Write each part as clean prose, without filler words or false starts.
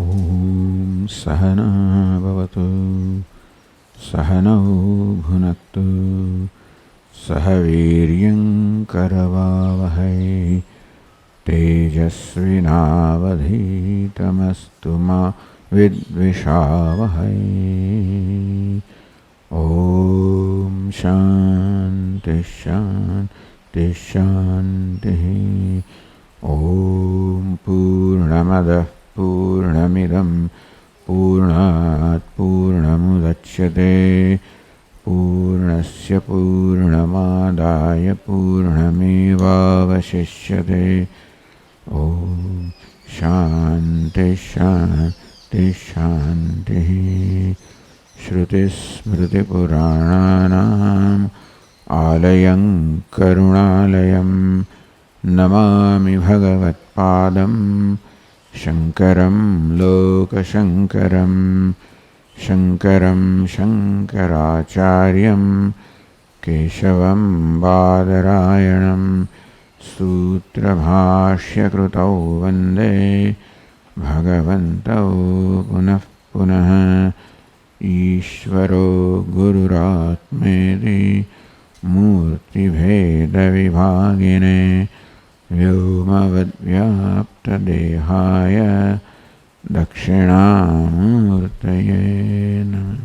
ॐ सहना भवतु सहनौ भुनक्तु सह वीर्यं करवावहै तेजस्विनावधीतमस्तु मा विद्विषावहै। ॐ शान्ति शान्ति शान्तिः। ॐ पूर्णमदः पूर्णमिदं पूर्णात् पूर्णमुदच्यते पूर्णस्य पूर्णमादाय पूर्णमेवावशिष्यते। ॐ शान्ति शान्ति शान्तिः। श्रुतिस्मृतिपुराणानाम् आलयं करुणालयं नमामि भगवत्पादं शङ्करं लोकशङ्करं शङ्करं शङ्कराचार्यं केशवं बादरायणं सूत्रभाष्यकृतौ वन्दे भगवन्तौ पुनः पुनः। ईश्वरो गुरुरात्मेति मूर्तिभेदविभागिने व्योमवद्व्याप्तदेहाय दक्षिणामूर्तये नमः।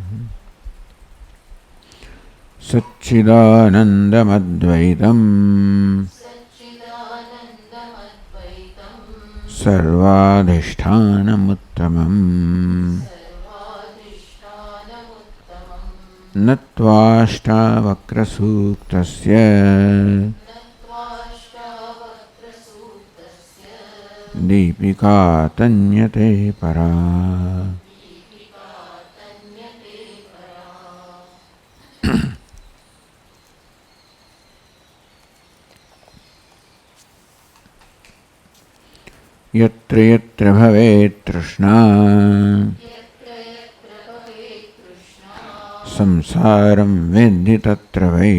सच्चिदानन्दमद्वैतम् सर्वाधिष्ठानमुत्तमम् नत्वाष्टावक्रसूक्तस्य दीपिका तन्यते परा। यत्र यत्र भवेत् तृष्णा संसारं वेद्धि तत्र वै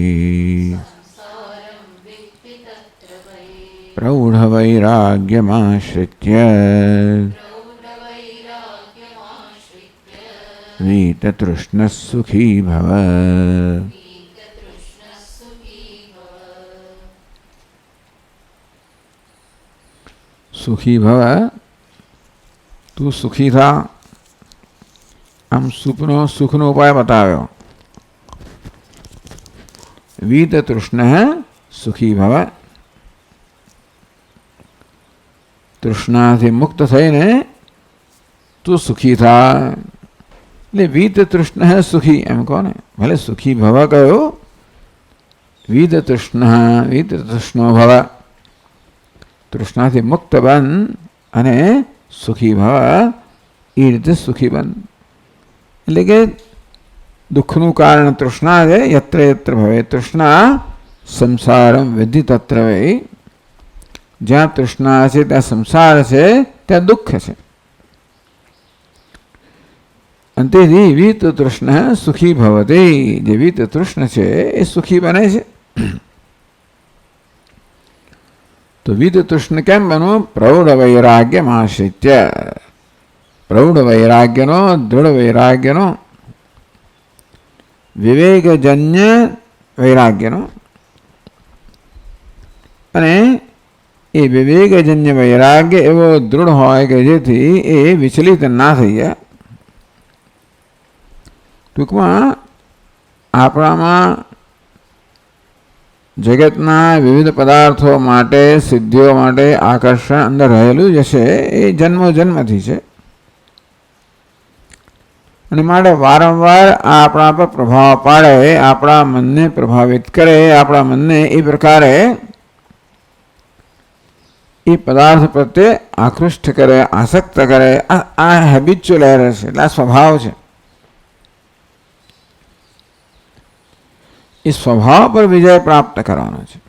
प्रौढवैराग्यमाश्रित्य वीततृष्णः सुखी भव। सुखी भव, तू सुखी था, हम सुखनो उपाय बताव्यो। वीत तृष्ण सुखी भव, तृष्णा से मुक्त थईने तू सुखी था એટલે વીત તૃષ્ણ સુખી એમ કોને ભલે સુખી ભવ કયો વીત તૃષ્ણો ભવ તૃષ્ણાથી મુક્ત બન અને સુખી ભવ એ રીતે સુખી બન। એટલે કે દુઃખનું કારણ તૃષ્ણા છે। યત્ર યત્ર ભવે તૃષ્ણા સંસારમ વિધિ તત્ર વૈ। જ્યાં તૃષ્ણા છે ત્યાં સંસાર છે, ત્યાં દુઃખ છે। અંતેથી વીત તૃષ્ણ સુખી ભવતે, જે વીત તૃષ્ણ છે એ સુખી બને છે। તો વીત તૃષ્ણ કેમ બનવું? પ્રૌઢ વૈરાગ્યમાશ્રિત્ય, પ્રૌઢ વૈરાગ્યનો દૃઢ વૈરાગ્યનો વિવેકજન્ય વૈરાગ્યનો અને એ વિવેકજન્ય વૈરાગ્ય એવો દૃઢ હોય કે જેથી એ વિચલિત ના થઈ જાય। ટૂંકમાં આપણામાં જગતના વિવિધ પદાર્થો માટે સિદ્ધિઓ માટે આકર્ષણ અંદર રહેલું જ હશે, એ જન્મોજન્મથી છે અને માટે વારંવાર આપણા પર પ્રભાવ પાડે, આપણા મનને પ્રભાવિત કરે, આપણા મનને એ પ્રકારે એ પદાર્થ પ્રત્યે આકૃષ્ટ કરે, આસક્ત કરે। આ હેબિચ્યુઅલ એરર છે, એટલે આ સ્વભાવ છે। इस स्वभाव पर विजय प्राप्त करवानो छे।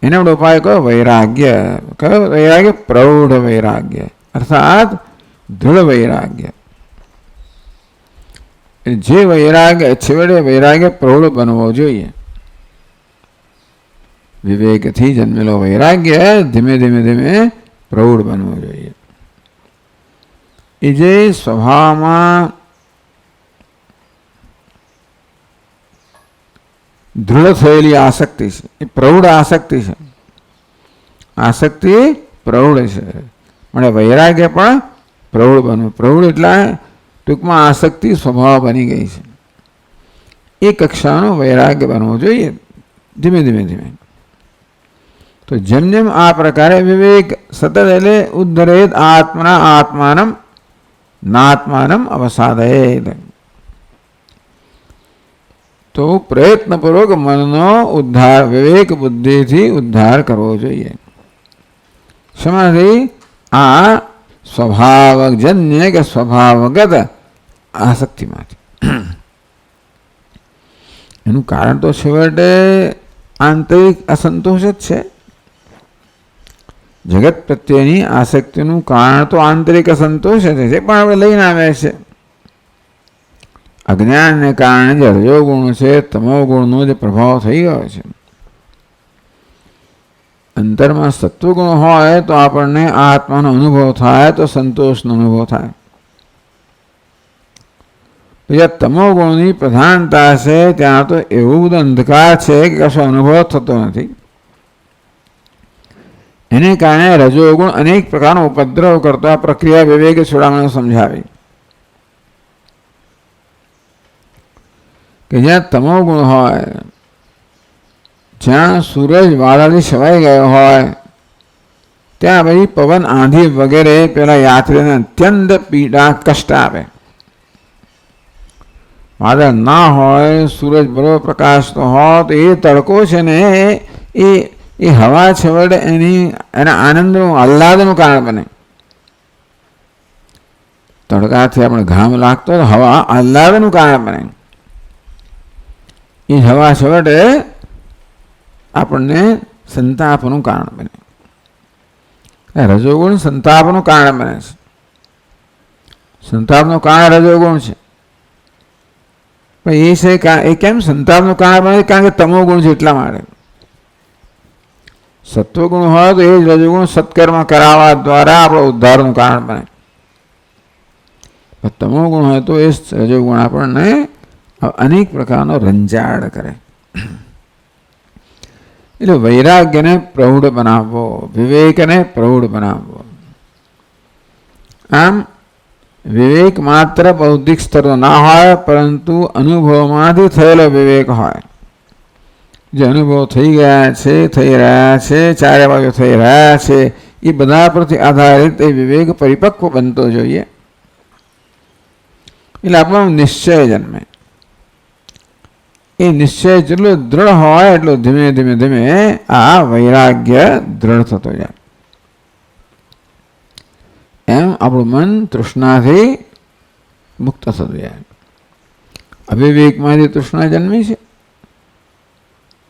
एना उपाय कयो? वैराग्य। कयो वैराग्य? प्रौढ़ वैराग्य अर्थात दृढ़ वैराग्य। जे वैराग्य छेवड़े वैराग्य प्रौढ़ बनवो जोईए। विवेक थी जन्मेलो वैराग्य धीमे धीमे धीमे प्रौढ़ बनवो जोईए। એ જે સ્વભાવમાં દૃઢ થયેલી આસક્તિ છે, એ પ્રૌઢ આસક્તિ છે. આસક્તિ પ્રૌઢ છે, મળે વૈરાગ્ય પણ પ્રૌઢ બનવું. પ્રૌઢ એટલે ટૂંકમાં આસક્તિ સ્વભાવ બની ગઈ છે. એ કક્ષાનું વૈરાગ્ય બનવું જોઈએ ધીમે ધીમે ધીમે. તો જેમ જેમ આ પ્રકારે વિવેક સતત એટલે ઉદ્ધરેત આત્મના આત્માનમ નાત્માનમ અવસાદયેત. તો પ્રયત્નપૂર્વક મનનો ઉદ્ધાર વિવેક બુદ્ધિથી ઉદ્ધાર કરવો જોઈએ. શેમાંથી? આ સ્વભાવજન્ય કે સ્વભાવગત આસક્તિમાંથી. એનું કારણ તો છેવટે આંતરિક અસંતોષ જ છે. જગત પ્રત્યેની આસક્તિનું કારણ તો આંતરિક અસંતોષ જ છે, પણ આપણે લઈને આવ્યા છે. અજ્ઞાનને કારણે જે રજોગુણ છે, તમોગુણનો જે પ્રભાવ થઈ ગયો છે, અંતરમાં સત્વગુણ હોય તો આપણને આત્માનો અનુભવ થાય, તો સંતોષનો અનુભવ થાય. જ્યાં તમોગુણની પ્રધાનતા છે ત્યાં તો એવું બધું અંધકાર છે કે કશો અનુભવ થતો નથી. એને કારણે રજોગુણ અનેક પ્રકારનો ઉપદ્રવ કરતો આ પ્રક્રિયા વિવેક છોડામણો સમજાવી કે જ્યાં તમોગુણ હોય, જ્યાં સૂરજ વાદળથી છવાઈ ગયો હોય, ત્યાં પછી પવન આંધી વગેરે પેલા યાત્રીને અત્યંત પીડા કષ્ટ આવે. વાદળ ના હોય, સૂરજ બરોબર પ્રકાશતો હોય, તો એ તડકો છે ને એ હવા છેવટે એના આનંદનું આહ્લાદનું કારણ બને. તડકાથી આપણે ઘામ લાગતો તો હવા આહ્લાદનું કારણ બને. એ હવા છેવટે આપણને સંતાપનું કારણ બને. રજોગુણ સંતાપનું કારણ બને છે. સંતાપનું કારણ રજોગુણ છે. પણ એ છે એ કેમ સંતાપનું કારણ બને? કારણ કે તમોગુણ છે એટલા માટે. સત્વગુણ હોય તો એ જ રજોગુણ સત્કર્મ કરાવવા દ્વારા આપણો ઉદ્ધારનું કારણ બને. તમોગુણ હોય તો એ રજોગુણ આપણને અનેક પ્રકારનો રંજાડ કરે. એટલે વૈરાગ્યને પ્રૌઢ બનાવવો, વિવેકને પ્રૌઢ બનાવવો. આમ વિવેક માત્ર બૌદ્ધિક સ્તરનો ના હોય, પરંતુ અનુભવમાંથી થયેલો વિવેક હોય. જે અનુભવ થઈ ગયા છે, થઈ રહ્યા છે, ચારે બાજુ થઈ રહ્યા છે, એ બધા પરથી આધારિત એ વિવેક પરિપક્વ બનતો જોઈએ. એટલે આપણો નિશ્ચય જન્મે. એ નિશ્ચય જેટલો દ્રઢ હોય એટલો ધીમે ધીમે ધીમે આ વૈરાગ્ય દ્રઢ થતો જાય. એમ આપણું મન તૃષ્ણાથી મુક્ત થતું જાય. અવિવેકમાંથી તૃષ્ણા જન્મી છે.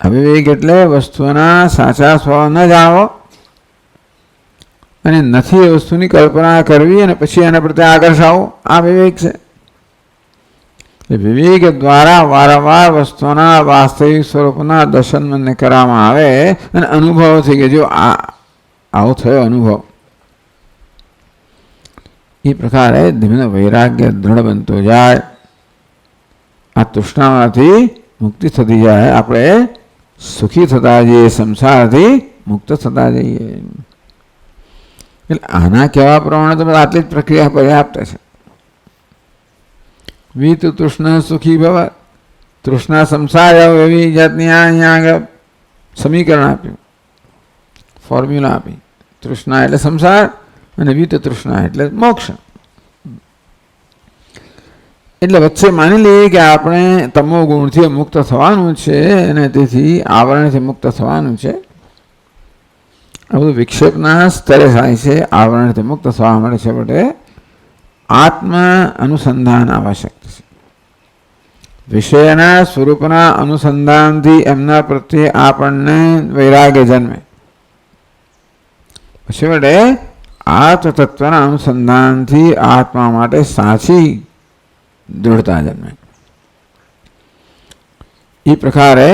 અવિવેક એટલે વસ્તુના સાચા સ્વભાવ ન જાણવો અને નથી એ વસ્તુની કલ્પના કરવી અને પછી એના પ્રત્યે આકર્ષાવો. આ વિવેક છે. વિવેક દ્વારા વારંવાર વસ્તુના વાસ્તવિક સ્વરૂપના દર્શન મને કરવામાં આવે અને અનુભવ થઈ ગયો. જો આવો થયો અનુભવ, એ પ્રકારે ધીમે વૈરાગ્ય દ્રઢ બનતો જાય. આ તૃષ્ણામાંથી મુક્તિ થતી જાય. આપણે સુખી થતા જઈએ, સંસારથી મુક્ત થતા જઈએ. એટલે આના કહેવા પ્રમાણે તો આટલી જ પ્રક્રિયા પર્યાપ્ત છે. વિત તૃષ્ણ સુખી ભવ, તૃષ્ણા સંસાર એવી જાતની અહીંયા આગળ સમીકરણ આપ્યું, ફોર્મ્યુલા આપી. તૃષ્ણા એટલે સંસાર અને વિત તૃષ્ણા એટલે મોક્ષ. એટલે વચ્ચે માની લઈએ કે આપણે તમો ગુણથી મુક્ત થવાનું છે અને તેથી આવરણથી મુક્ત થવાનું છે. આ બધું વિક્ષેપના સ્તરે થાય છે. આવરણથી મુક્ત થવા માટે છેવટે આત્મ અનુસંધાન આવશ્યક છે. વિષયના સ્વરૂપના અનુસંધાનથી એમના પ્રત્યે આપણને વૈરાગ્ય જન્મે. છેવટે આત્મતત્વના અનુસંધાનથી આત્મા માટે સાચી દૃઢતા જન્મે. એ પ્રકારે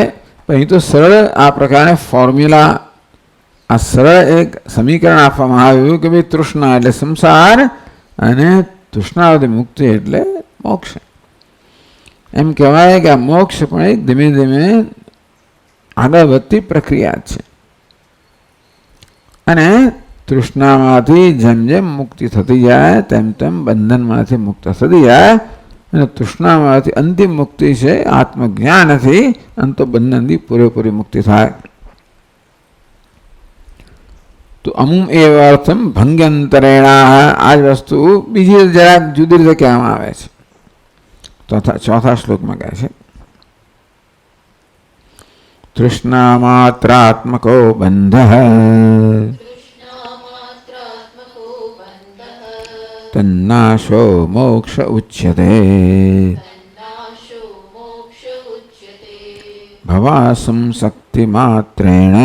અહીં તો સરળ આ પ્રકારે ફોર્મ્યુલા, આ સરળ એક સમીકરણ આપવામાં આવ્યું કે ભાઈ તૃષ્ણા એટલે સંસાર અને તૃષ્ણાવતી મુક્તિ એટલે મોક્ષ. એમ કહેવાય કે આ મોક્ષ પણ એક ધીમે ધીમે આગળ વધતી પ્રક્રિયા છે. અને તૃષ્ણામાંથી જેમ જેમ મુક્તિ થતી જાય તેમ તેમ બંધનમાંથી મુક્ત થતી જાય. અને તૃષ્ણામાંથી અંતિમ મુક્તિ છે આત્મજ્ઞાનથી, અને તો બંધનથી પૂરેપૂરી મુક્તિ થાય. તો અમુમ એવાર્થમ ભંગ્યંતરેણા, આ જ વસ્તુ બીજી જરાક જુદી રીતે કહેવામાં આવે છે. ચોથા શ્લોકમાં કહે છે તૃષ્ણામાત્રાત્મકો બંધઃ તન્નાશો મોક્ષ ઉચ્યતે ભવાસં શક્તિમાત્રેણ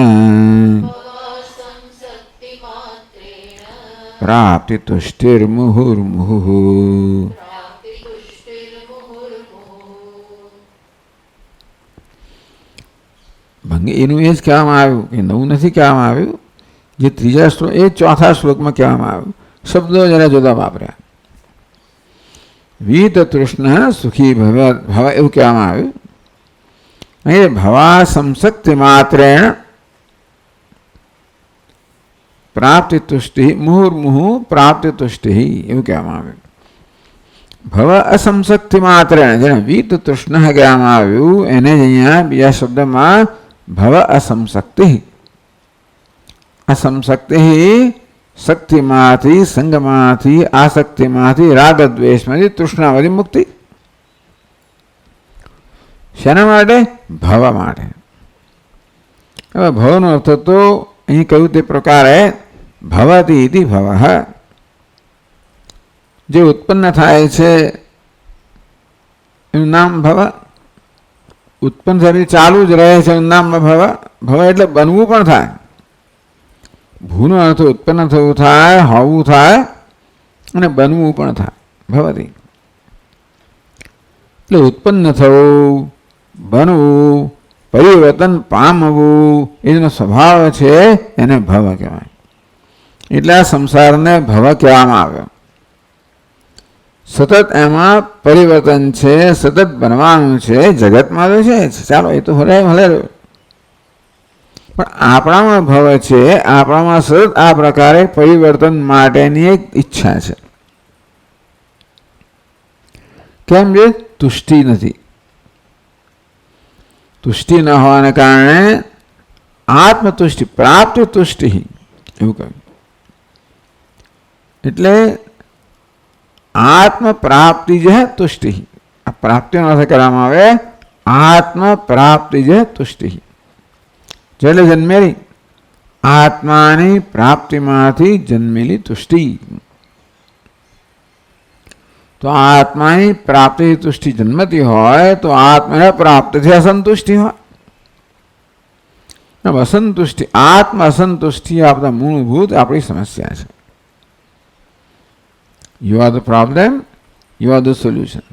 પ્રાપ્તિ તુષ્ટિર્મુહુર્મુહુઃ. એનું એ જ કહેવામાં આવ્યું કે નવું નથી કહેવામાં આવ્યું. જે ત્રીજા શ્લોક એ ચોથા શ્લોકમાં કહેવામાં આવ્યું. શબ્દો જરા જુદા વાપર્યા. વીત તૃષ્ણ સુખી ભવ એવું કહેવામાં આવ્યું. અહીં ભવા સંશક્તિ માત્રેણ પ્રાપ્તિ તુષ્ટિ મુહુર્મુહુ પ્રાપ્તિ તુષ્ટિ એવું કહેવામાં આવ્યું. ભવ અસંશક્તિ માત્રેણ, જેને વીત તૃષ્ણ કહેવામાં આવ્યું એને જ અહીંયા બીજા શબ્દમાં ભવ અસંશક્તિ. અસંશક્તિ શક્તિમાંથી, સંગમાંથી, આસક્તિમાંથી, રાગદ્વેષમાંથી, તૃષ્ણામાંથી મુક્તિ. શેના માટે? ભવ માટે. હવે ભવનો અર્થ તો અહીં કહ્યું તે પ્રકારે ભવતી ઇતિ ભવઃ, જે ઉત્પન્ન થાય છે એનું નામ ભવ. ઉત્પન્ન થતી ચાલુ જ રહે છે એનું નામ ભવ. ભવ એટલે બનવું પણ થાય. ભૂનો અર્થ ઉત્પન્ન થવું થાય, હોવું થાય અને બનવું પણ થાય. ભવતી એટલે ઉત્પન્ન થવું, બનવું, પરિવર્તન પામવું એનો સ્વભાવ છે, એને ભવ કહેવાય. એટલે આ સંસારને ભવ કહેવામાં આવ્યો. સતત એમાં પરિવર્તન છે, સતત બનવાનું છે. જગતમાં તો છે, ચાલો એ તો ભલે ભલે, પણ આપણામાં ભવ છે. આપણામાં સતત આ પ્રકારે પરિવર્તન માટેની એક ઈચ્છા છે. કેમ છે? તુષ્ટિ નથી. તુષ્ટિ ન હોવાને કારણે આત્મતુષ્ટિ પ્રાપ્ત તુષ્ટિ એવું કહ્યું. એટલે આત્મ પ્રાપ્તિ જ તુષ્ટિ. આ પ્રાપ્તિનો અર્થ કરવામાં આવે આત્મ પ્રાપ્તિ જ તુષ્ટિ. એટલે જન્મેલી આત્માની પ્રાપ્તિમાંથી જન્મેલી તુષ્ટિ. તો આત્માની પ્રાપ્તિ તુષ્ટિ જન્મતી હોય તો આત્માને પ્રાપ્તિથી અસંતુષ્ટિ હોય. અસંતુષ્ટિ, આત્મ અસંતુષ્ટિ આપણા મૂળભૂત આપણી સમસ્યા છે. You are the problem, you are the solution.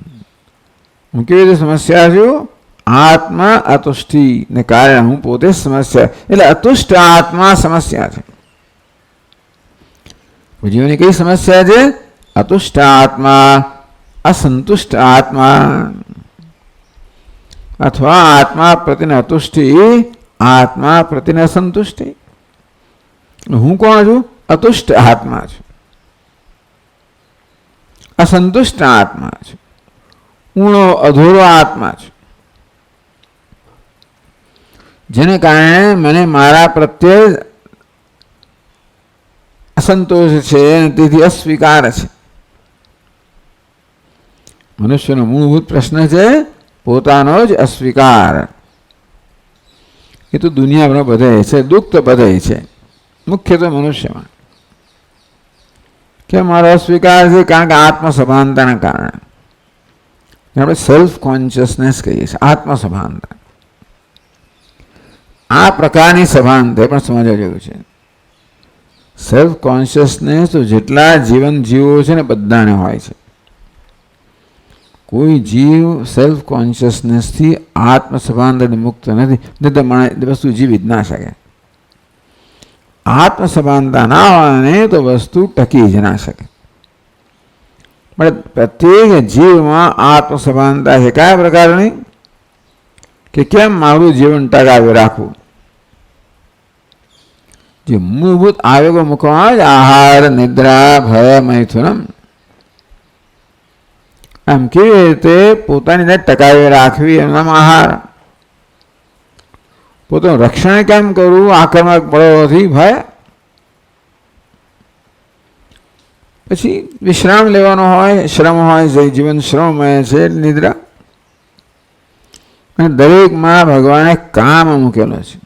હું કેવી રીતે સમસ્યા છું? આત્મા અતુષ્ટિ ને કારણે હું પોતે સમસ્યા. એટલે અતુષ્ટ આત્મા સમસ્યા છે. જીવનની કઈ સમસ્યા છે? અતુષ્ટ આત્મા, અસંતુષ્ટ આત્મા, અથવા આત્મા પ્રત્યેને અતુષ્ટિ, આત્મા પ્રત્યેને અસંતુષ્ટિ. હું કોણ છું? અતુષ્ટ આત્મા છું, અસંતુષ્ટ આત્મા છું, ઊણો અધૂરો આત્મા છું. જેને કારણે મને મારા પ્રત્યે અસંતોષ છે અને તેથી અસ્વીકાર છે. મનુષ્યનો મૂળભૂત પ્રશ્ન છે પોતાનો જ અસ્વીકાર. એ તો દુનિયામાં બધે છે, દુઃખ તો બધે છે, મુખ્યત્વે મનુષ્યમાં. કે મારો અસ્વીકાર છે કારણ કે આત્મસભાનતાના કારણે. આપણે સેલ્ફ કોન્શિયસનેસ કહીએ છીએ, આત્મસભાનતા. આ પ્રકારની સભાનતા પણ સમજવા જેવું છે. સેલ્ફ કોન્શિયસનેસ તો જેટલા જીવન જીવો છે ને બધાને હોય છે. કોઈ જીવ સેલ્ફ કોન્શિયસનેસથી આત્મસભાનતાથી મુક્ત નથી, નહીં તો વસ્તુ જીવી જ ના શકે. આત્મસભાનતા ના હોય ને તો વસ્તુ ટકી જ ના શકે. પણ પ્રત્યેક જીવમાં આત્મસભાનતા છે. કયા પ્રકારની? કે કેમ મારું જીવન ટકાવી રાખવું. જે મૂળભૂત આવેગો મૂકવામાં જ આહાર, નિદ્રા, ભય, મૈથુનમ. આમ કેવી રીતે પોતાની ટકાવી રાખવી એમનામાં આહાર, પોતાનું રક્ષણ કેમ કરવું આક્રમક બળોથી, ભય. પછી વિશ્રામ લેવાનો હોય, શ્રમ હોય, જીવન શ્રમમય છે, નિદ્રા. અને દરેકમાં ભગવાને કામ મૂકેલો છે.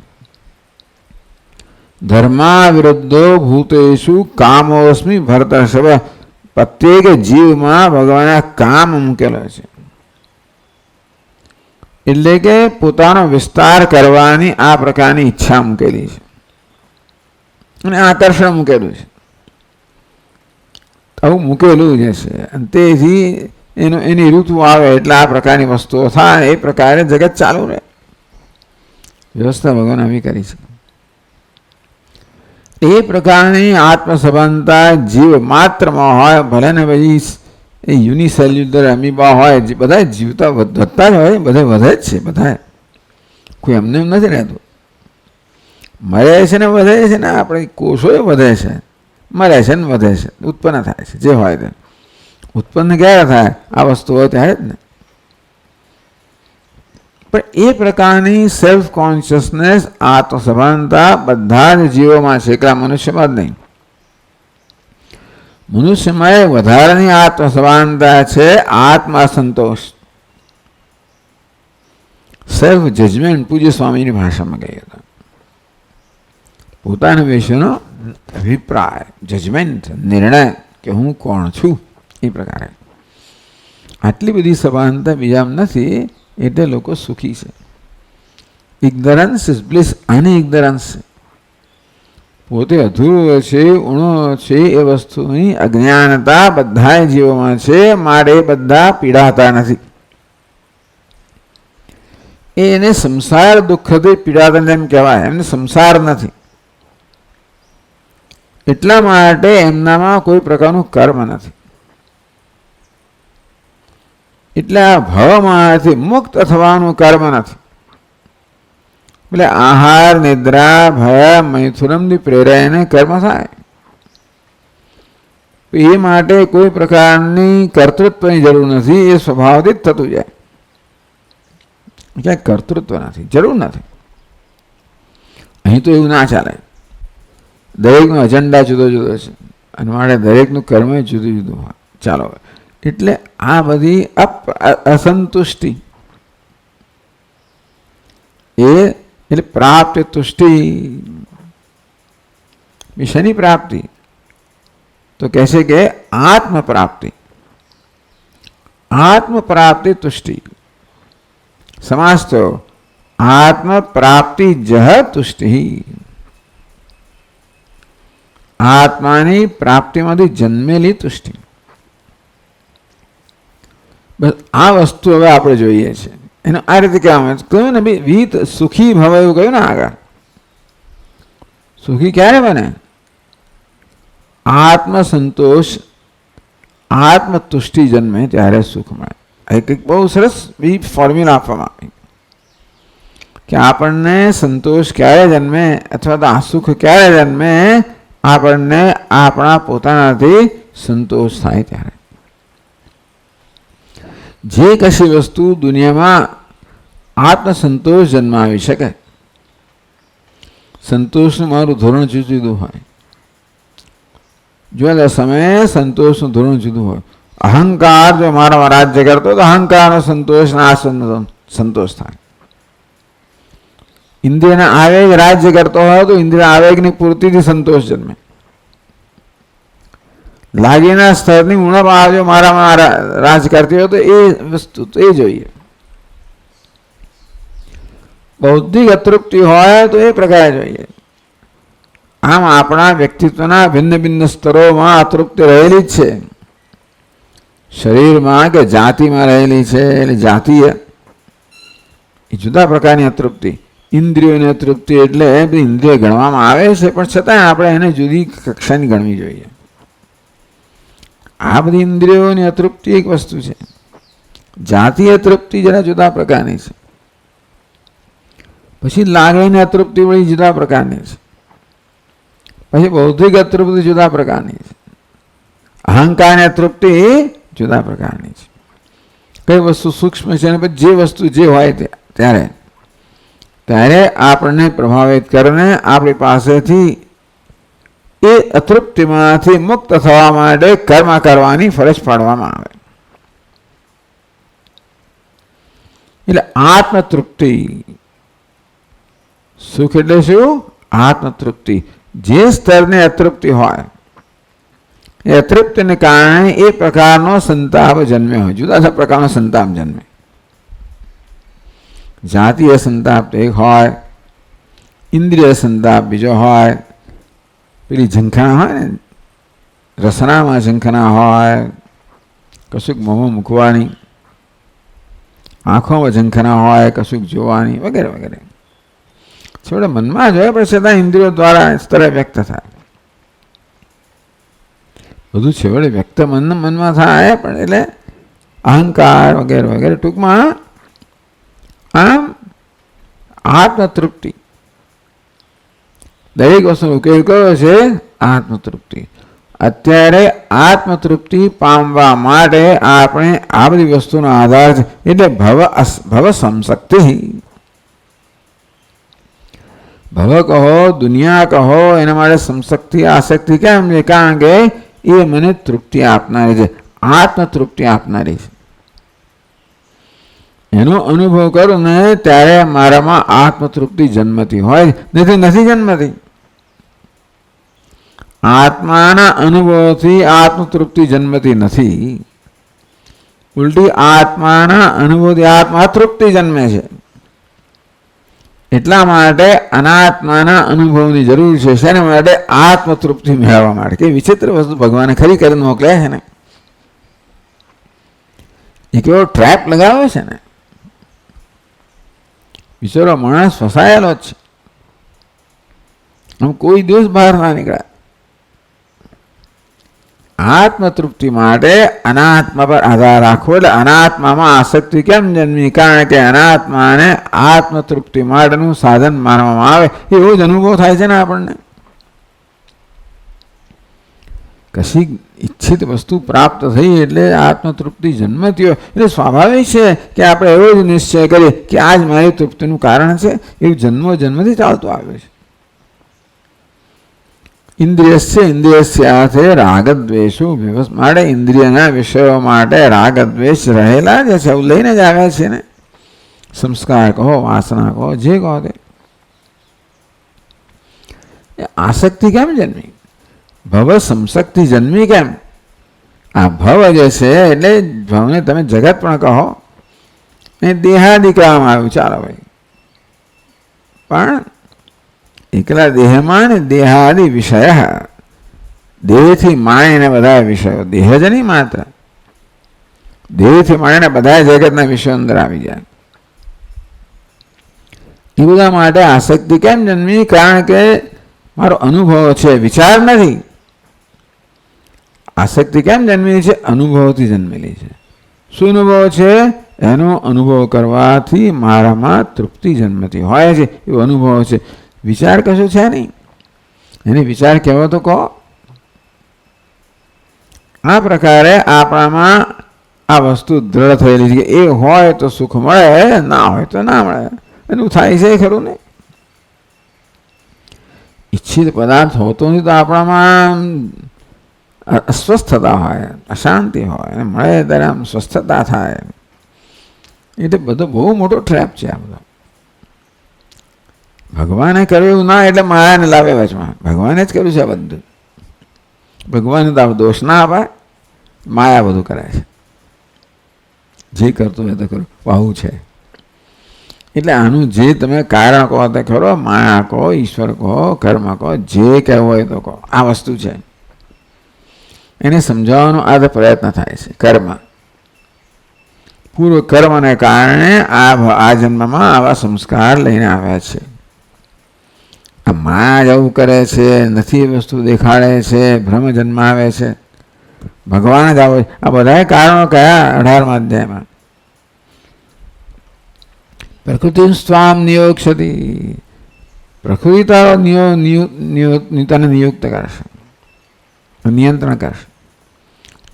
ધર્મા વિરુદ્ધો ભૂતેષુ કામોસ્મિ ભરતર્ષભ. પ્રત્યેક જીવમાં ભગવાને કામ મૂકેલો છે. એટલે કે પોતાનો વિસ્તાર કરવાની આ પ્રકારની ઈચ્છા મૂકેલી છે અને આકર્ષણ મૂકેલું છે. આવું મૂકેલું જ છે. અને તેથી એની ઋતુ આવે એટલે આ પ્રકારની વસ્તુઓ થાય. એ પ્રકારે જગત ચાલુ રહે. વ્યવસ્થા ભગવાન આવી કરી છે. એ પ્રકારની આત્મસભાનતા જીવ માત્રમાં હોય. ભલે ને પછી એ યુનિસેલ્યુલર અમીબા હોય, બધા જીવતા વધતા જ હોય, બધા વધે જ છે. બધા કોઈ એમને એમ નથી રહેતું. મરે છે ને વધે છે ને, આપણે કોષો વધે છે, મરે છે ને વધે છે, ઉત્પન્ન થાય છે. જે હોય તે ઉત્પન્ન ક્યારે થાય? આ વસ્તુ હોય ત્યારે જ ને. પણ એ પ્રકારની સેલ્ફ કોન્શિયસનેસ, આત્મસભાનતા બધા જ જીવોમાં છે. એકલા મનુષ્યમાં જ નહીં. મનુષ્યમાં વધારાની આત્મસભાનતા છે આત્મા સંતોષ, સેલ્ફ જજમેન્ટ. પૂજ્ય સ્વામીની ભાષામાં કહીએ તો પોતાના વિશેનો અભિપ્રાય, જજમેન્ટ, નિર્ણય કે હું કોણ છું. એ પ્રકારે આટલી બધી સભાનતા બીજામાં નથી. એટલે લોકો સુખી છે. ઇગ્નરન્સ ઇઝ બ્લિસ. આની ઇગ્નરન્સ છે, પોતે અધૂરો છે, ઊણો છે, એ વસ્તુની અજ્ઞાનતા બધા જીવોમાં છે. માટે બધા પીડાતા નથી. એને સંસાર દુઃખથી પીડાતા એમ કહેવાય. એમને સંસાર નથી. એટલા માટે એમનામાં કોઈ પ્રકારનું કર્મ નથી. એટલે આ ભવમાંથી મુક્ત થવાનું કર્મ નથી. એટલે આહાર, નિદ્રા, ભય, મૈથુનમની પ્રેરાઈને કર્મ થાય. એ માટે કોઈ પ્રકારની કર્તૃત્વની જરૂર નથી. એ સ્વભાવથી જ થતું જાય. ક્યાંય કર્તૃત્વ નથી, જરૂર નથી. અહીં તો એવું ના ચાલે. દરેકનો એજન્ડા જુદો જુદો છે અને માટે દરેકનું કર્મ જુદું જુદું હોય. ચાલો, એટલે આ બધી અસંતુષ્ટિ એટલે પ્રાપ્ત તુષ્ટિ. શેની પ્રાપ્તિ? તો કહે છે કે આત્મ પ્રાપ્તિ. આત્મ પ્રાપ્તિ તુષ્ટિ. સમાસ થયો આત્મ પ્રાપ્તિ જહ તુષ્ટિ. આત્માની પ્રાપ્તિમાંથી જન્મેલી તુષ્ટિ. બસ આ વસ્તુ હવે આપણે જોઈએ છે. એનો આ રીતે કહેવામાં કહ્યું ને ભાઈ, વિત સુખી ભવ એવું કહ્યું ને આગળ. સુખી ક્યારે બને? આત્મસંતોષ, આત્મતુષ્ટિ જન્મે ત્યારે સુખ મળે. એક બહુ સરસ બી ફોર્મ્યુલા આપવામાં આવી કે આપણને સંતોષ ક્યારે જન્મે અથવા તો આ સુખ ક્યારે જન્મે? આપણને આપણા પોતાનાથી સંતોષ થાય ત્યારે. જે કશી વસ્તુ દુનિયામાં આત્મસંતોષ જન્માવી શકે. સંતોષનું મારું ધોરણ જુદું જુદું હોય. જોયેલા સમયે સંતોષનું ધોરણ જુદું હોય. અહંકાર જો મારામાં રાજ્ય કરતો તો અહંકારનો સંતોષ ના સંતોષ થાય. ઇન્દ્રિયના આવેગ રાજ્ય કરતો હોય તો ઇન્દ્રિય આવેગની પૂર્તિથી સંતોષ જન્મે. લાગીના સ્તરની ઉણપ જો મારામાં રાજ કરતી હોય તો એ વસ્તુ તો એ જોઈએ. બૌદ્ધિક અતૃપ્તિ હોય તો એ પ્રકારે જોઈએ. આમ આપણા વ્યક્તિત્વના ભિન્ન ભિન્ન સ્તરોમાં અતૃપ્તિ રહેલી જ છે. શરીરમાં કે જાતિમાં રહેલી છે. એટલે જાતીય એ જુદા પ્રકારની અતૃપ્તિ. ઇન્દ્રિયોની અતૃપ્તિ એટલે ઇન્દ્રિય ગણવામાં આવે છે, પણ છતાં આપણે એને જુદી કક્ષાની ગણવી જોઈએ. આ બધી ઇન્દ્રિયોની અતૃપ્તિ એક વસ્તુ છે. જાતીય તૃપ્તિ જરા જુદા પ્રકારની છે. પછી લાગણીની અતૃપ્તિ વળી જુદા પ્રકારની છે. પછી બૌદ્ધિક અતૃપ્તિ જુદા પ્રકારની છે. અહંકારની અતૃપ્તિ જુદા પ્રકારની છે. કઈ વસ્તુ સૂક્ષ્મ છે અને પછી જે વસ્તુ જે હોય ત્યારે ત્યારે આપણને પ્રભાવિત કરીને આપણી પાસેથી એ અતૃપ્તિમાંથી મુક્ત થવા માટે કર્મ કરવાની ફરજ પાડવામાં આવે. એટલે આત્મતૃપ્તિ. સુખ એટલે શું? આત્મતૃપ્તિ. જે સ્તરને અતૃપ્તિ હોય એ અતૃપ્તિને કારણે એ પ્રકારનો સંતાપ જન્મે હોય. જુદા જુદા પ્રકારનો સંતાપ જન્મે. જાતીય સંતાપ એક હોય, ઇન્દ્રિય સંતાપ બીજો હોય. પેલી ઝંખના હોય ને, રસનામાં ઝંખના હોય, કશુંક મોંમાં મૂકવાની, આંખોમાં ઝંખના હોય, કશુંક જોવાની, વગેરે વગેરે. છોડે મનમાં જ હોય પણ છતાં ઇન્દ્રિયો દ્વારા સ્તરે વ્યક્ત થાય. બધું છેવડે વ્યક્ત મનમાં થાય. પણ એટલે અહંકાર વગેરે વગેરે. ટૂંકમાં આમ આત્મતૃપ્તિ. દરેક વસ્તુનો ઉકેલ કયો છે? આત્મતૃપ્તિ. અત્યારે આત્મતૃપ્તિ પામવા માટે આપણે આ બધી વસ્તુનો આધાર છે. એટલે ભવ સંશક્તિ. ભવ કહો, દુનિયા કહો, એના માટે સંશક્તિ આસક્તિ કેમ છે? કારણ કે એ મને તૃપ્તિ આપનારી છે, આત્મતૃપ્તિ આપનારી છે. એનો અનુભવ કરું ને ત્યારે મારામાં આત્મતૃપ્તિ જન્મતી હોય, નથી જન્મતી. આત્માના અનુભવથી આત્મતૃપ્તિ જન્મતી નથી. ઉલટી આત્માના અનુભવથી આત્મા તૃપ્તિ જન્મે છે. એટલા માટે અનાત્માના અનુભવની જરૂર છે. શેના માટે? આત્મતૃપ્તિ મેળવવા માટે. કે વિચિત્ર વસ્તુ ભગવાને ખરી કરીને મોકલ્યા છે ને. એ કેવો ટ્રેપ લગાવ્યો છે ને. બિચારો માણસ ફસાયેલો જ છે. આમ કોઈ દિવસ બહાર ના નીકળ્યા. આત્મતૃપ્તિ માટે અનાત્મા પર આધાર રાખવો. એટલે અનાત્મામાં આસક્તિ કેમ જન્મી? કારણ કે અનાત્માને આત્મતૃપ્તિ માટેનું સાધન માનવામાં આવે. એવો જ અનુભવ થાય છે ને આપણને. કશી ઈચ્છિત વસ્તુ પ્રાપ્ત થઈ એટલે આત્મતૃપ્તિ જન્મતી હોય એટલે સ્વાભાવિક છે કે આપણે એવો જ નિશ્ચય કરીએ કે આ જ મારી તૃપ્તિનું કારણ છે. એવું જન્મથી ચાલતું આવ્યું છે. ઇન્દ્રિયસ્યાથે રાગદ્વેષો માટે ઇન્દ્રિયના વિષયો માટે રાગદ્વેષ રહેલા જ છે. એવું લઈને જ આવ્યા છે ને. સંસ્કાર કહો, વાસના કહો, જે કહો તે. આસક્તિ કેમ જન્મી? ભવ સંશક્તિ જન્મી કેમ? આ ભવ જે છે એટલે ભવને તમે જગત પણ કહો એ દેહાદિ કહેવામાં આવ્યું. ચાલો ભાઈ, પણ એકલા દેહમાં ને દેહાદિ વિષય, દેહથી માણીને બધા વિષયો, દેહ જ નહીં માત્ર, દેહથી માણીને બધા જગતના વિષયો અંદર આવી જાય. એ બધા માટે આસક્તિ કેમ જન્મી? કારણ કે મારો અનુભવ છે, વિચાર નથી. આસક્તિ કેમ જન્મી છે? અનુભવથી જન્મેલી છે. શું અનુભવ છે? એનો અનુભવ કરવાથી મારામાં તૃપ્તિ જન્મતી હોય છે. એવો અનુભવ છે. વિચાર કશું છે નહીં. એને વિચાર કહેવો તો કહો. આ પ્રકારે આપણામાં આ વસ્તુ દ્રઢ થયેલી છે કે એ હોય તો સુખ મળે, ના હોય તો ના મળે. એનું થાય છે ખરું ને. ઈચ્છિત પદાર્થ હોતો નથી તો આપણામાં અસ્વસ્થતા હોય, અશાંતિ હોય, અને મળે ત્યારે આમ સ્વસ્થતા થાય. એટલે બધો બહુ મોટો ટ્રેપ છે આ બધો. ભગવાને કર્યું એવું ના એટલે માયાને લાવે વચમાં. ભગવાને જ કર્યું છે આ બધું. ભગવાને તો આ દોષ ના અપાય, માયા બધું કરે છે. જે કરતું એ તો કરું આવું છે. એટલે આનું જે તમે કારણ કહો તે ખરો, માયા કહો, ઈશ્વર કહો, કર્મ કહો, જે કહેવું હોય તો કહો, આ વસ્તુ છે. એને સમજાવવાનો આ પ્રયત્ન થાય છે. કર્મ, પૂર્વ કર્મને કારણે આ જન્મમાં આવા સંસ્કાર લઈને આવ્યા છે. આ માયા જવું કરે છે, નથી વસ્તુ દેખાડે છે, ભ્રમ જન્માવે છે. ભગવાન જ આવો. આ બધા કારણો કયા? 18મા અધ્યાયમાં. પ્રકૃતિ સ્વામ નિયોગક્ષતિ, પ્રકૃતિ તારો તને નિયુક્ત કરશે, નિયંત્રણ કરશે.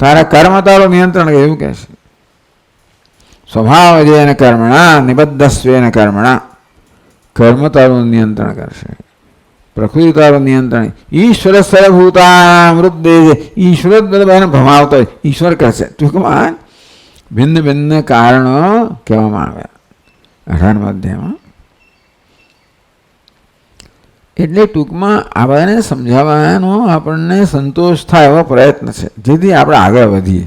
તારા કર્મ તારો નિયંત્રણ એવું કહેશે. સ્વભાવ જેને કર્મણા નિબદ્ધસ્વેન કર્મણા, કર્મ તારું નિયંત્રણ કરશે, પ્રકૃતિ તારું નિયંત્રણ. ઈશ્વર સર્વભૂતા મૃદ્દે, ઈશ્વર બધાને ભમાવતો હોય ઈશ્વર કહેશે. ટૂંકમાં ભિન્ન ભિન્ન કારણો કહેવામાં આવ્યા 18મા અધ્યાયમાં. એટલે ટૂંકમાં આ બધાને સમજાવવાનો આપણને સંતોષ થાય એવો પ્રયત્ન છે, જેથી આપણે આગળ વધીએ.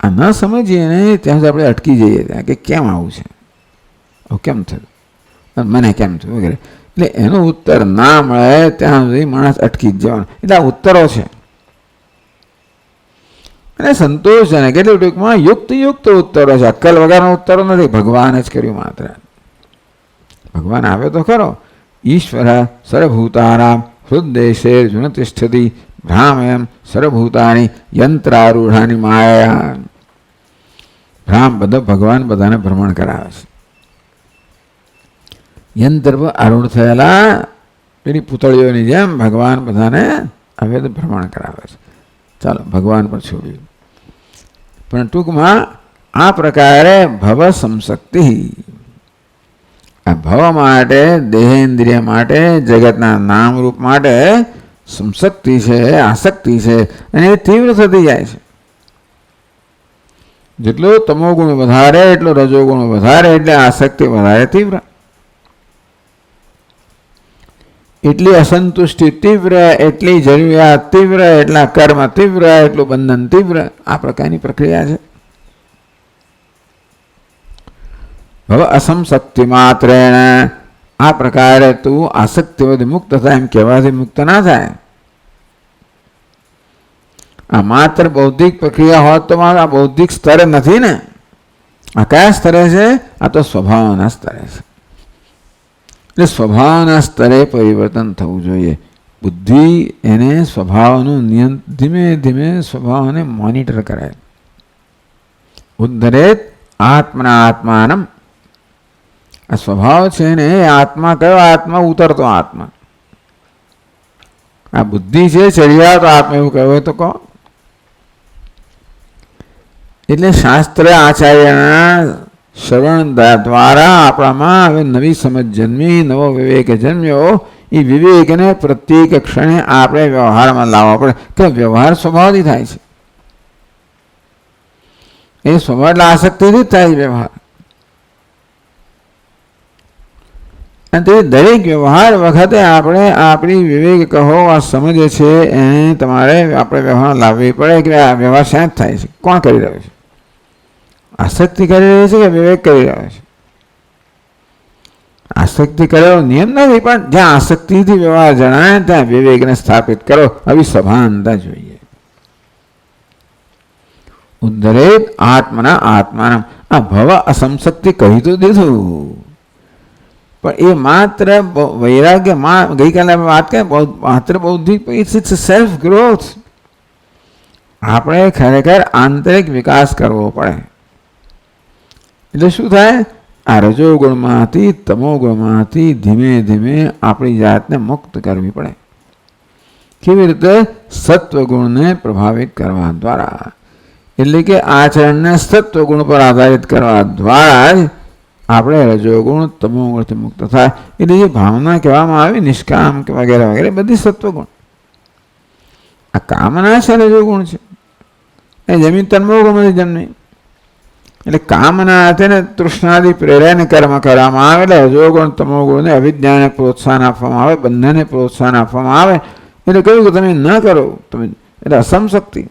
આ ન સમજીએ ને ત્યાં સુધી આપણે અટકી જઈએ ત્યાં કે કેમ આવું છે, કેમ થયું, મને કેમ થયું વગેરે. એટલે એનો ઉત્તર ના મળે ત્યાં સુધી માણસ અટકી જ જવાનો. એટલે આ ઉત્તરો છે અને સંતોષજનક, એટલે ટૂંકમાં યુક્ત ઉત્તરો છે. અક્કલ વગરના ઉત્તરો નથી. ભગવાન જ કર્યું માત્ર. ભગવાન આવ્યો તો ખરો. ઈશ્વર સર્વભૂતાનામ હૃદય જુનતિષ્ઠતિ ભ્રામયમ સર્વભૂતાની યંત્રારૂઢાની માયા. ભગવાન બધાને ભ્રમણ કરાવે છે. યંત્ર પર આરૂઢ થયેલા પેલી પૂતળીઓની જેમ ભગવાન બધાને હવે ભ્રમણ કરાવે છે. ચાલો ભગવાન પર છોડ્યું. પણ ટૂંકમાં આ પ્રકારે ભવ સંશક્તિ, આ ભવ માટે, દેહેન્દ્રિય માટે, જગતના નામરૂપ માટે સંશક્તિ છે, આસક્તિ છે, અને એ તીવ્ર થતી જાય છે. જેટલો તમો ગુણ વધારે એટલો રજોગુણ વધારે, એટલે આસક્તિ વધારે તીવ્ર. એટલી અસંતુષ્ટિ તીવ્ર, એટલી જરૂરિયાત તીવ્ર, એટલા કર્મ તીવ્ર, એટલું બંધન તીવ્ર. આ પ્રકારની પ્રક્રિયા છે. હવે અસંશક્તિ માત્ર આ પ્રકારે તું આસક્તિઓથી મુક્ત થાય એમ કહેવાથી મુક્ત ના થાય. આ માત્ર બૌદ્ધિક પ્રક્રિયા હોત તો આ બૌદ્ધિક સ્તરે નથી ને. આ કયા સ્તરે છે? આ તો સ્વભાવના સ્તરે છે. એટલે સ્વભાવના સ્તરે પરિવર્તન થવું જોઈએ. બુદ્ધિ એને સ્વભાવનું ધીમે ધીમે સ્વભાવને મોનિટર કરે. ઉદ્ધરેત આત્મના આત્માનમ. આ સ્વભાવ છે ને એ આત્મા કયો? આત્મા ઉતરતો આત્મા. આ બુદ્ધિ છે ચડિયા તો આત્મા, એવું કહેવાય તો કહો. એટલે શાસ્ત્ર આચાર્યના શ્રવણ દ્વારા આપણામાં હવે નવી સમજ જન્મી, નવો વિવેક જન્મ્યો. એ વિવેકને પ્રત્યેક ક્ષણે આપણે વ્યવહારમાં લાવવા પડે કે વ્યવહાર સ્વભાવથી થાય છે. એ સ્વભાવ એટલે આસક્તિથી જ થાય છે વ્યવહાર. અને તે દરેક વ્યવહાર વખતે આપણે આપણી વિવેક કહો આ સમજ છે એને તમારે આપણે વ્યવહાર લાવવી પડે કે આ વ્યવહાર શાંત થાય છે. કોણ કરી રહ્યો છે? આસક્તિ કરી રહી છે કે વિવેક કરી રહ્યો છે? આસક્તિ કર્યો નિયમ નથી, પણ જ્યાં આસક્તિથી વ્યવહાર જણાય ત્યાં વિવેકને સ્થાપિત કરો. આવી સભાનતા જોઈએ. ઉદ્ધરેત આત્મના આત્માના. આ ભવ અસંશક્તિ કહી તો દીધું, પણ એ માત્ર વૈરાગ્ય ગઈકાલે વાત કરીએ માત્ર બૌદ્ધિક, ઇટ્સ સેલ્ફ ગ્રોથ. આપણે ખરેખર આંતરિક વિકાસ કરવો પડે. એટલે શું થાય? આ રજોગુણમાંથી તમોગુણમાંથી ધીમે ધીમે આપણી જાતને મુક્ત કરવી પડે. કેવી રીતે? સત્વગુણને પ્રભાવિત કરવા દ્વારા. એટલે કે આચરણને સત્વગુણ પર આધારિત કરવા દ્વારા જ આપણે રજોગુણ તમોગુણથી મુક્ત થાય. એટલે જે ભાવના કહેવામાં આવી નિષ્કામ કે વગેરે વગેરે બધી સત્વગુણ. આ કામના છે રજોગુણ છે, એ જમીન તન્મોગુણમાંથી જન્મી. એટલે કામના તેને તૃષ્ણાદિ પ્રેરાને કર્મ કરવામાં આવે. એટલે રજોગુણ તમોગુણને અવિદ્યાને પ્રોત્સાહન આપવામાં આવે, બંનેને પ્રોત્સાહન આપવામાં આવે. એટલે કહ્યું કે તમે ન કરો, તમે એટલે અસંશક્તિ.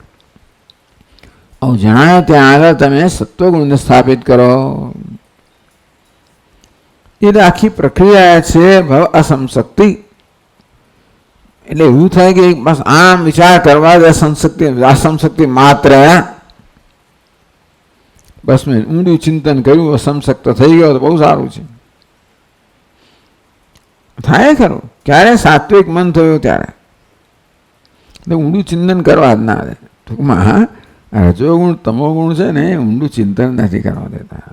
આવું જણાય ત્યાં આગળ તમે સત્વગુણને સ્થાપિત કરો. એટલે આખી પ્રક્રિયા છે ભવ અસંશક્તિ. એટલે એવું થાય કે બસ આમ વિચાર કરવા જ અસંશક્તિ માત્ર. બસ મેં ઊંડું ચિંતન કર્યું, અસંશક્ત થઈ ગયો તો બહુ સારું છે. થાય ખરું ક્યારે? સાત્વિક મન થયું ત્યારે. એટલે ઊંડું ચિંતન કરવા જ ના દે. ટૂંકમાં રજોગુણ તમોગુણ છે ને, ઊંડું ચિંતન નથી કરવા દેતા.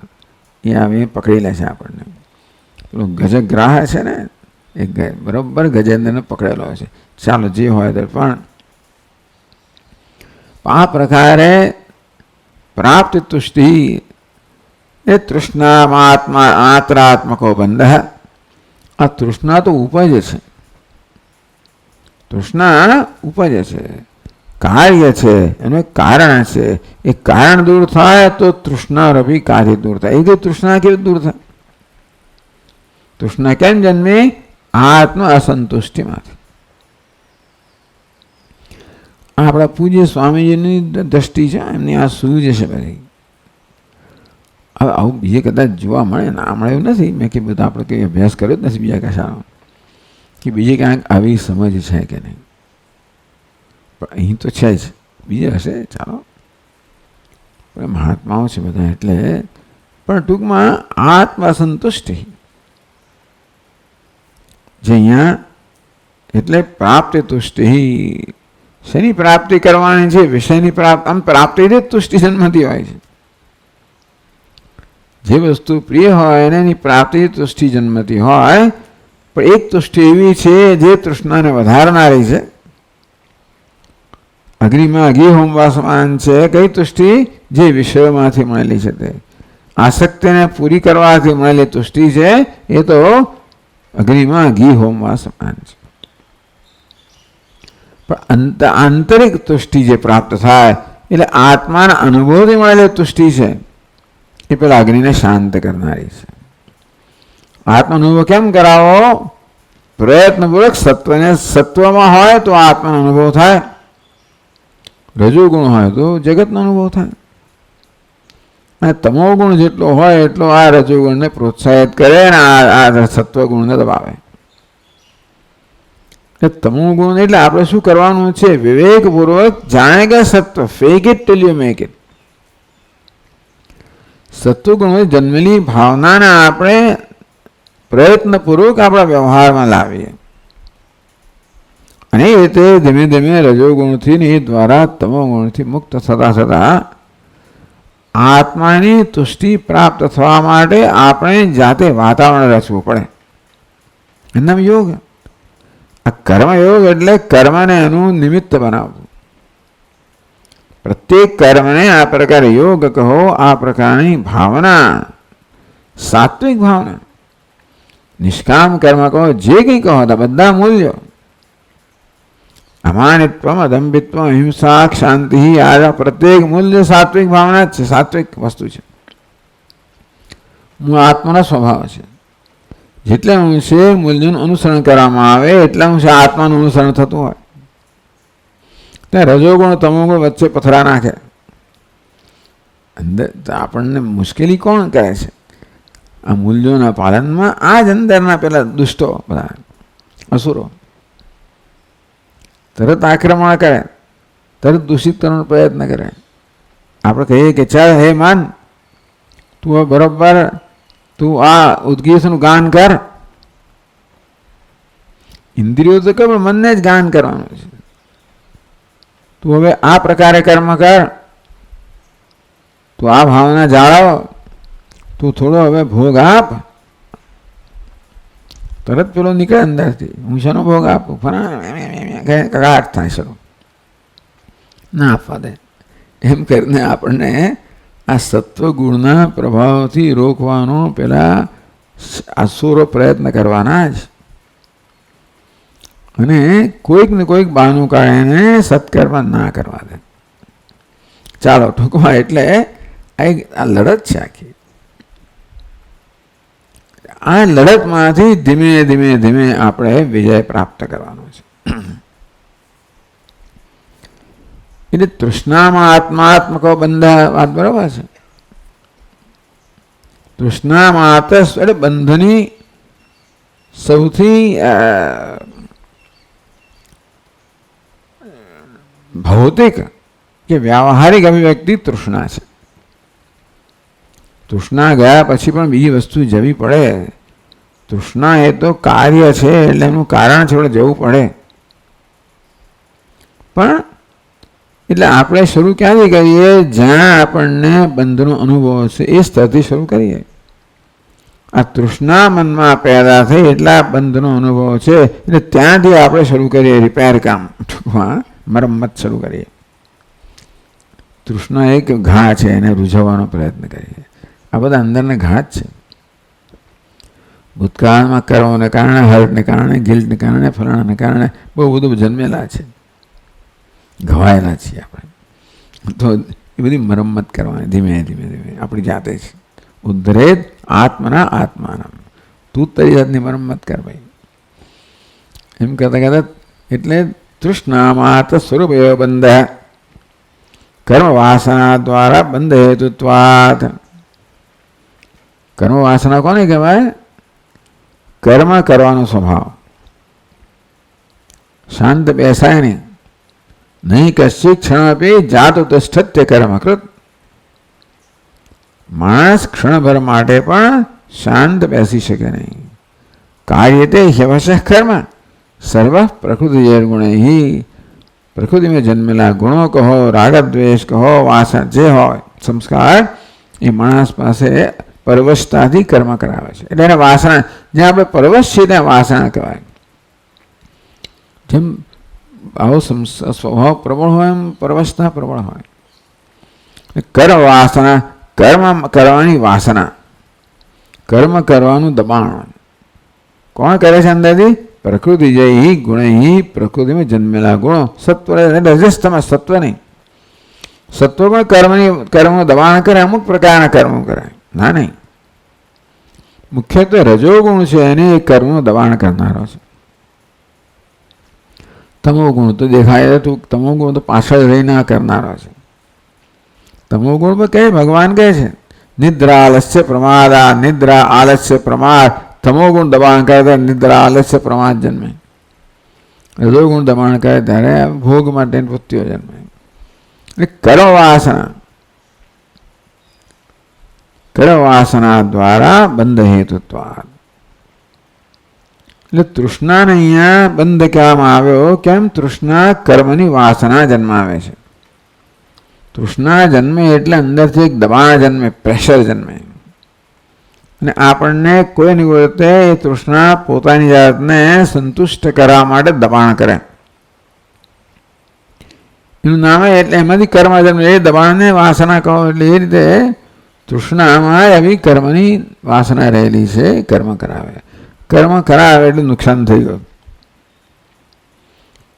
એ આવી પકડી લે છે આપણને. પેલો ગજગ્રાહ છે ને, એ બરોબર ગજેન્દ્રને પકડેલો છે. ચાલો જે હોય તે, પણ આ પ્રકારે પ્રાપ્ત તુષ્ટિ એ તૃષ્ણાત્મા આત્રાત્મકો બંધ. આ તૃષ્ણા તો ઉપજે છે, તૃષ્ણા ઉપજે છે, કાર્ય છે, એનું એક કારણ છે. એ કારણ દૂર થાય તો તૃષ્ણા રવિ કાર્ય દૂર થાય. એ જે તૃષ્ણા કેવી દૂર થાય? તૃષ્ણા કેમ જન્મી? આત્મ અસંતુષ્ટિમાંથી. આપણા પૂજ્ય સ્વામીજીની દ્રષ્ટિ છે, એમની આ સૂઝ છે બધી. હવે આવું બીજે કદાચ જોવા મળે, ના મળે એવું નથી. મેં કે બધા આપણે કંઈ અભ્યાસ કર્યો જ નથી બીજા કશાનો, કે બીજે ક્યાંક આવી સમજ છે કે નહીં. પણ અહીં તો છે જ, બીજે હશે, ચાલો. પણ મહાત્માઓ છે બધા એટલે. પણ ટૂંકમાં આત્મસંતુષ્ટિ જે અહીંયા એટલે પ્રાપ્તિ તુષ્ટિ. શેની પ્રાપ્તિ કરવાની છે? વિષયની પ્રાપ્તિ. આમ પ્રાપ્તિથી જ તુષ્ટિ જન્મતી હોય છે. જે વસ્તુ પ્રિય હોય એની પ્રાપ્તિ તુષ્ટિ જન્મતી હોય. પણ એક તુષ્ટિ એવી છે જે તૃષ્ણાને વધારનારી છે. અગ્નિમાં ઘી હોમવા સમાન છે. કઈ તુષ્ટિ? જે વિષયોમાંથી મળેલી છે તે. આસક્તિને પૂરી કરવાથી મળેલી તુષ્ટિ છે એ તો અગ્નિમાં ઘી હોમવા સમાન છે. પણ આંતરિક તુષ્ટિ જે પ્રાપ્ત થાય એટલે આત્માના અનુભવથી મળેલી તુષ્ટિ છે એ પેલા અગ્નિને શાંત કરનારી છે. આત્મા અનુભવ કેમ કરાવો? પ્રયત્નપૂર્વક સત્વને સત્વમાં હોય તો આત્માનો અનુભવ થાય, રજોગુણ હોય તો જગતનો અનુભવ થાય. અને તમોગુણ જેટલો હોય એટલો આ રજોગુણને પ્રોત્સાહિત કરે અને આ સત્વગુણને દબાવે. તમોગુણ એટલે આપણે શું કરવાનું છે? વિવેકપૂર્વક જાણે કે સત્વ, fake it till you make it. સત્વગુણ જન્મેલી ભાવનાને આપણે પ્રયત્નપૂર્વક આપણા વ્યવહારમાં લાવીએ. અને એ રીતે ધીમે ધીમે રજોગુણથી એ દ્વારા તમોગુણથી મુક્ત થતા થતા આત્માની તુષ્ટિ પ્રાપ્ત થવા માટે આપણે જાતે વાતાવરણ રચવું પડે. એનું યોગ. આ કર્મયોગ એટલે કર્મને એનું નિમિત્ત બનાવવું. પ્રત્યેક કર્મને આ પ્રકારે યોગ કહો, આ પ્રકારની ભાવના, સાત્વિક ભાવના, નિષ્કામ કર્મ કહો, જે કંઈ કહો, બધા મૂલ્યો. અમાનિત્વમ, અદંભિત્વમ, અહિંસા, શાંતિ, આ પ્રત્યેક મૂલ્ય સાત્વિક ભાવના જ છે, સાત્વિક વસ્તુ છે. હું આત્માનો સ્વભાવ છે. જેટલા અંશે મૂલ્યનું અનુસરણ કરવામાં આવે એટલા અંશે આત્માનું અનુસરણ થતું હોય. ત્યાં રજોગુણ તમોગુણ વચ્ચે પથરા નાખે. અંદર આપણને મુશ્કેલી કોણ કરે છે? આ મૂલ્યોના પાલનમાં આ જ અંદરના પેલા દુષ્ટો બધા અસુરો તરત આક્રમણ કરે, તરત દૂષિત કરવાનો પ્રયત્ન કરે. આપણે કહીએ કે ચાલ હે માન, તું બરોબર તું આ ઉદ્ગીતનું ગાન કર. ઇન્દ્રિયો તો કે મનને જ ગાન કરવાનું છે. તું હવે આ પ્રકારે કર્મ કર, તું આ ભાવના જાળવ, તું થોડો હવે ભોગ આપ. તરત પેલો નીકળે અંદરથી, હું શાનો ભોગ આપું? કગાટ થાય શરૂ. ના આપવા દે. એમ કરીને આપણને આ સત્વગુણના પ્રભાવથી રોકવાનો પેલા અસુરો પ્રયત્ન કરવાના જ. અને કોઈક ને કોઈક બહાનું કાઢીને સત્કર્મ ના કરવા દે. ચાલો ટૂંકમાં એટલે આ લડત છે આખી. આ લડતમાંથી ધીમે ધીમે ધીમે આપણે વિજય પ્રાપ્ત કરવાનો છે. એટલે તૃષ્ણામાં આત્માત્મકો બંધ વાત બરાબર છે. તૃષ્ણામાં એટલે બંધની સૌથી ભૌતિક કે વ્યાવહારિક અભિવ્યક્તિ તૃષ્ણા છે. તૃષ્ણા ગયા પછી પણ બીજી વસ્તુ જવી પડે. તૃષ્ણા એ તો કાર્ય છે એટલે એનું કારણ છે, જવું પડે. પણ એટલે આપણે શરૂ ક્યાંથી કરીએ? જ્યાં આપણને બંધનો અનુભવ છે એ સ્તરથી શરૂ કરીએ. આ તૃષ્ણા મનમાં પેદા થઈ એટલા બંધનો અનુભવ છે એટલે ત્યાંથી આપણે શરૂ કરીએ રિપેર કામ, ટૂંકમાં મરમ્મત શરૂ કરીએ. તૃષ્ણા એક ઘા છે, એને રૂઝવવાનો પ્રયત્ન કરીએ. આ બધા અંદરના ઘા જ છે. ભૂતકાળમાં કર્મોને કારણે, હર્ટને કારણે, ગિલ્ટને કારણે, ફલાણાને કારણે બહુ બધું જન્મેલા છે, ઘવાયેલા છીએ આપણે. તો એ બધી મરમ્મત કરવાની ધીમે ધીમે ધીમે આપણી જાતે જ. ઉદ્ધરેત આત્મના આત્માના, તું તારી જાતની મરમ્મત કર ભાઈ. એમ કહેતા કહેતા એટલે તૃષ્ણામાં સ્વરૂપ એવો બંધ, કર્મ વાસના દ્વારા બંધ હેતુત્વાત. કર્મ વાસના કોને કહેવાય? કર્મ કરવાનો સ્વભાવ. શાંત બેસાય નહીં. નહીં કશી ક્ષણ આપી જાત ઉત્તિષ્ઠત્ય કર્મકૃત. માણસ ક્ષણભર માટે પણ શાંત બેસી શકે નહીં. કાર્યતે ह्यवशः કર્મ સર્વ પ્રકૃતિ ગુણૈ. પ્રકૃતિમાં જન્મેલા ગુણો કહો, રાગદ્વેષ કહો, વાસણ જે હોય સંસ્કાર, એ માણસ પાસે પરવશતાથી કર્મ કરાવે છે. એટલે એને વાસણા, જ્યાં આપણે પરવશ છીએ ત્યાં વાસણા કહેવાય. જેમ આવો સ્વભાવ પ્રબળ હોય એમ પરવશતા પ્રબળ હોય. કર્મ વાસના, કર્મ કરવાની વાસના, કર્મ કરવાનું દબાણ કોણ કરે છે અંદરથી? પ્રકૃતિ જય ગુણ, પ્રકૃતિમાં જન્મેલા ગુણો. સત્વ રજસ્તમાં સત્વ નહીં. સત્વ પણ કર્મનું દબાણ કરે, અમુક પ્રકારના કર્મો કરે. ના નહીં, મુખ્યત્વે રજોગુણ છે એને એ કર્મનું દબાણ કરનારો છે. તમો ગુણ તો દેખાય, તમો ગુણ તો પાછળ રહીને કરનારો છે. તમો ગુણ પર કહે ભગવાન કહે છે નિદ્રા આલસ્ય પ્રમાદ. આ નિદ્રા આલસ્ય પ્રમાદ, તમો ગુણ દબાણ કરે ત્યારે નિદ્રા આલસ્ય પ્રમાદ જન્મે. રજોગુણ દબાણ કરે ત્યારે ભોગ માટે વૃત્તિઓ જન્મે. એટલે કર્મ વાસના, કર્મ વાસના દ્વારા બંધ હેતુત્વાદ. એટલે તૃષ્ણાને અહીંયા બંધ કહેવામાં આવ્યો. કેમ? તૃષ્ણા કર્મની વાસના જન્માવે છે. તૃષ્ણા જન્મે એટલે અંદરથી એક દબાણ જન્મે, પ્રેશર જન્મે. અને આપણને કોઈ નિવૃત્તે એ તૃષ્ણા પોતાની જાતને સંતુષ્ટ કરવા માટે દબાણ કરે. એનું નામ એટલે એમાંથી કર્મ જન્મે. એ દબાણને વાસના કહો. એટલે એ રીતે તૃષ્ણામાં એવી કર્મની વાસના રહેલી છે, કર્મ કરાવે. કર્મ કરાવે એટલે નુકસાન થઈ ગયું.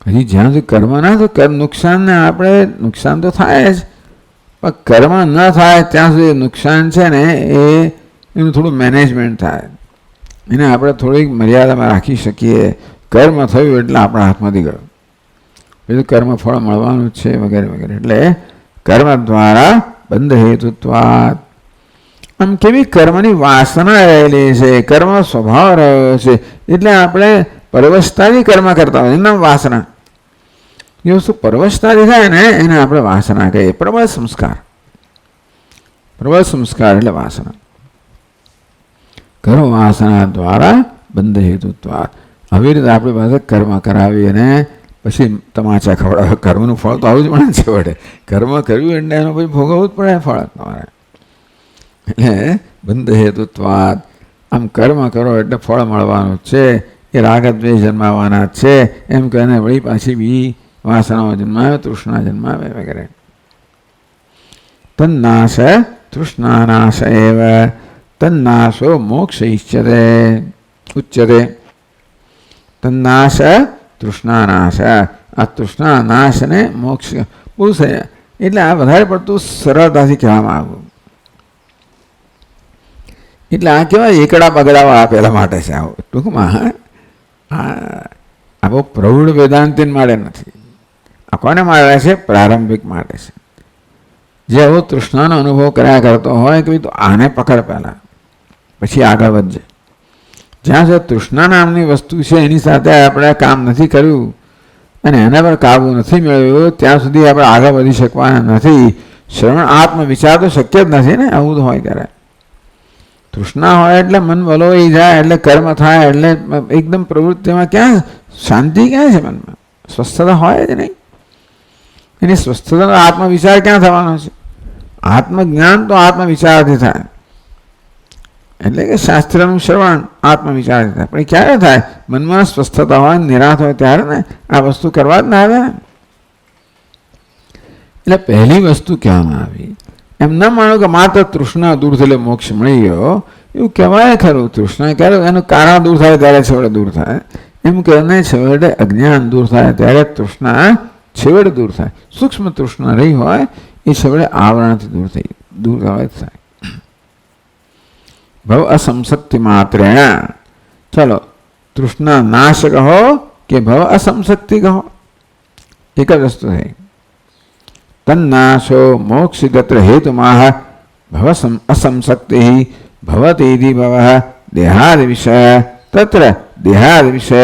હજી જ્યાં સુધી કર્મ ના તો નુકસાનને આપણે નુકસાન તો થાય જ, પણ કર્મ ન થાય ત્યાં સુધી નુકસાન છે ને એ એનું થોડું મેનેજમેન્ટ થાય. એને આપણે થોડીક મર્યાદામાં રાખી શકીએ. કર્મ થયું એટલે આપણા હાથમાંથી ગયું, બીજું કર્મ ફળ મળવાનું જ છે વગેરે વગેરે. એટલે કર્મ દ્વારા બંધ હેતુત્વાદ. આમ કેવી કર્મની વાસના રહેલી છે, કર્મ સ્વભાવ રહ્યો છે, એટલે આપણે પરવશતાથી કર્મ કરતા હોય એના વાસના. એ વસ્તુ પરવશતાથી થાય ને એને આપણે વાસના કહીએ. પ્રબળ સંસ્કાર, પ્રબળ સંસ્કાર એટલે વાસના. કર્મ વાસના દ્વારા બંધ હેતુત્વાદ. આવી રીતે આપણી પાસે કર્મ કરાવી અને પછી તમાચા ખવડાવે. કર્મનું ફળ તો આવું જ મળે છે વડે. કર્મ કર્યું એટલે એનો પછી ભોગવવું જ પડે ફળ તમારે. એટલે બંધ હેતુત્વાદ. આમ કર્મ કરો એટલે ફળ મળવાનું છે. એ રાગદ્વેષ જન્માવાના છે. એમ કહીને વળી પાછી બી વાસનાઓ જન્માવે, તૃષ્ણા જન્માવે વગેરે. તન્નાશ તૃષ્ણાનાશ એવ તન્નાશો મોક્ષ ઇચ્છતે ઉચ્યતે. તન્નાશ તૃષ્ણાનાશ. આ તૃષ્ણાનાશને મોક્ષ બહુ છે. એટલે આ વધારે પડતું સરળતાથી કહેવામાં આવ્યું. એટલે આ કહેવાય એકડા બગડાવા આપેલા માટે છે. આવું ટૂંકમાં આ બહુ પ્રૌઢ વેદાંતિન માટે નથી. આ કોને માટે છે? પ્રારંભિક માટે છે. જે આવો તૃષ્ણાનો અનુભવ કર્યા કરતો હોય કે તો આને પકડ પહેલાં, પછી આગળ વધજે. જ્યાં સુધી તૃષ્ણા નામની વસ્તુ છે એની સાથે આપણે કામ નથી કર્યું અને એના પર કાબુ નથી મેળવ્યો ત્યાં સુધી આપણે આગળ વધી શકવાના નથી. શ્રવણ આત્મવિચાર તો શક્ય જ નથી ને. આવું તો હોય કરે. તૃષ્ણા હોય એટલે મન વલોવાઈ જાય, એટલે કર્મ થાય, એટલે એકદમ પ્રવૃત્તિમાં ક્યાં શાંતિ ક્યાં છે? મનમાં સ્વસ્થતા હોય જ નહીં. એની સ્વસ્થતાનો આત્મવિચાર ક્યાં થવાનો છે? આત્મજ્ઞાન તો આત્મવિચારથી થાય, એટલે કે શાસ્ત્રનું શ્રવણ આત્મવિચારથી થાય. પણ એ ક્યારે થાય? મનમાં સ્વસ્થતા હોય, નિરાશ હોય ત્યારે ને. આ વસ્તુ કરવા જ ના આવે ને. એટલે પહેલી વસ્તુ કહેવામાં આવી. એમ ના માનો કે માત્ર તૃષ્ણા દૂર થયેલે મોક્ષ મળી ગયો એવું કહેવાય ખરું. તૃષ્ણા ક્યારે એનું કારણ દૂર થાય ત્યારે છેવટે દૂર થાય. એમ કહેને છેવટે અજ્ઞાન દૂર થાય ત્યારે તૃષ્ણા છેવટે દૂર થાય. સૂક્ષ્મ તૃષ્ણા રહી હોય એ છેવટે આવરણથી દૂર થાય. ભવ અસંશક્તિ માત્રેણ. ચલો, તૃષ્ણા નાશ કહો કે ભવ અસંશક્તિ કહો, એક જ વસ્તુ થઈ. તન્નાશો મોક્ષિગત્ર હેતુમાહ ભવ અસંશક્તિ ભવતીતિ ભવ દેહાદ વિષય તત્ર દેહાદ વિષય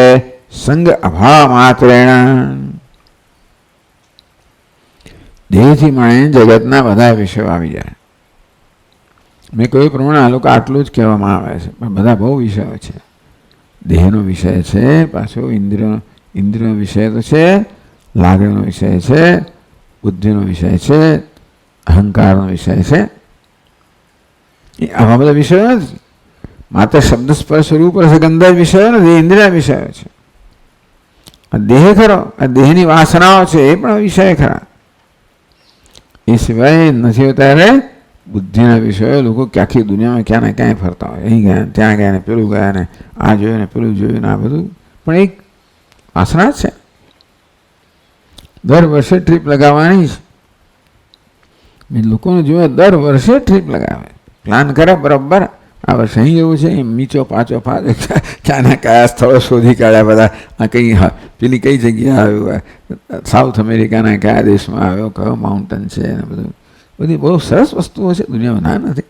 સંગ અભાવ માત્રેણ. દેહથી માંડીને જગતના બધા વિષયો આવી જાય. મેં કહ્યું પ્રમાણે આ લોકો આટલું જ કહેવામાં આવે છે, પણ બધા બહુ વિષયો છે. દેહનો વિષય છે, પાછો ઇન્દ્રિયનો વિષય તો છે, લાગણીનો વિષય છે, બુદ્ધિનો વિષય છે, અહંકારનો વિષય છે. એ આવા બધા વિષયો નથી. માત્ર શબ્દ સ્પર્શ રૂપ રસગંધ વિષયો નથી, ઇન્દ્રિય વિષયો છે. આ દેહ ખરો, આ દેહની વાસનાઓ છે, એ પણ વિષય ખરા. એ સિવાય નથી હોતા રે બુદ્ધિના વિષયો. લોકો આખી દુનિયામાં ક્યાં ને ક્યાંય ફરતા હોય, અહીં ગયા ત્યાં ગયા ને પેલું ગયા ને આ જોયું ને પેલું જોયું ને આ બધું પણ એક વાસના જ છે. દર વર્ષે ટ્રીપ લગાવવાની છે. મેં લોકોને જોયા દર વર્ષે ટ્રીપ લગાવે, પ્લાન કરે બરાબર. આ વર્ષે અહીં જવું છે, મીચો પાછો ક્યાંના કયા સ્થળો શોધી કાઢ્યા બધા. આ કઈ પેલી કઈ જગ્યા આવ્યું, સાઉથ અમેરિકાના કયા દેશમાં આવ્યો, કયો માઉન્ટેન છે ને બધું. બધી બહુ સરસ વસ્તુઓ છે દુનિયામાં, ના નથી.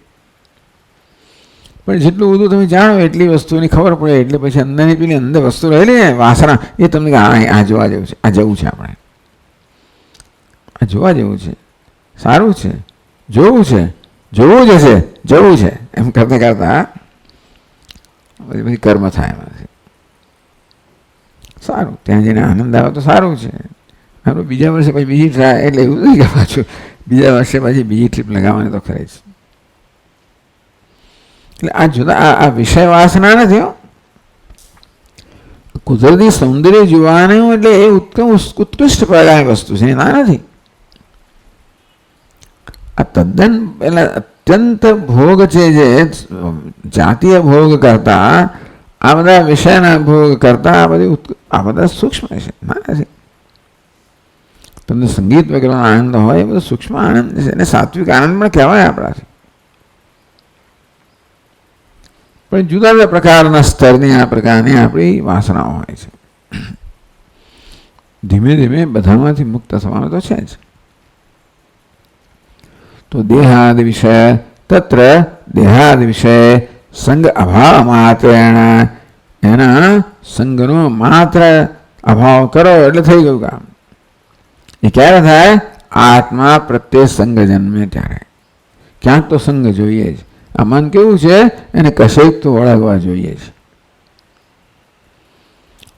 પણ જેટલું બધું તમે જાણો એટલી વસ્તુની ખબર પડે એટલે પછી અંદરની પેલી અંદર વસ્તુ રહેલી ને વાસના, એ તમને આ જોવા જેવું છે, આ જવું છે, આપણે આ જોવા જેવું છે, સારું છે, જોવું છે, જોવું જ હશે, જવું છે, એમ કરતા કરતા બધી કર્મ થાય એમાંથી. સારું, ત્યાં જઈને આનંદ આવે તો સારું છે. આપણે બીજા વર્ષે પછી બીજી ટ્રાય, એટલે એવું નહીં કે પાછું બીજા વર્ષે પછી બીજી ટ્રીપ લગાવવાની તો ખરી છે. એટલે આ જુદા આ વિષય વાસના નથી. કુદરતી સૌંદર્ય જોવાનું એટલે એ ઉત્કૃષ્ટ પ્રકારની વસ્તુ છે, ના નથી. આ તદ્દન પેલા અત્યંત ભોગ છે, જે જાતીય ભોગ કરતા આ બધા વિષયના ભોગ કરતા આ બધા સૂક્ષ્મ છે, ના નથી. તમને સંગીત વગેરેનો આનંદ હોય એ બધો સૂક્ષ્મ આનંદ છે, એને સાત્વિક આનંદ પણ કહેવાય આપણાથી. પણ જુદા જુદા પ્રકારના સ્તરની આ પ્રકારની આપણી વાસનાઓ હોય છે. ધીમે ધીમે બધામાંથી મુક્ત થવાનું તો છે જ. તો દેહાદ વિષય તત્ર દેહાદ વિષય સંગ અભાવ માત્રેણ. એના સંગનો માત્ર અભાવ કરો એટલે થઈ ગયું કામ. એ ક્યારે થાય? આત્મા પ્રત્યે સંગ જન્મે ત્યારે. ક્યાંક તો સંગ જોઈએ જ. આ મન કેવું છે, એને કશેક તો વળગવા જોઈએ છે.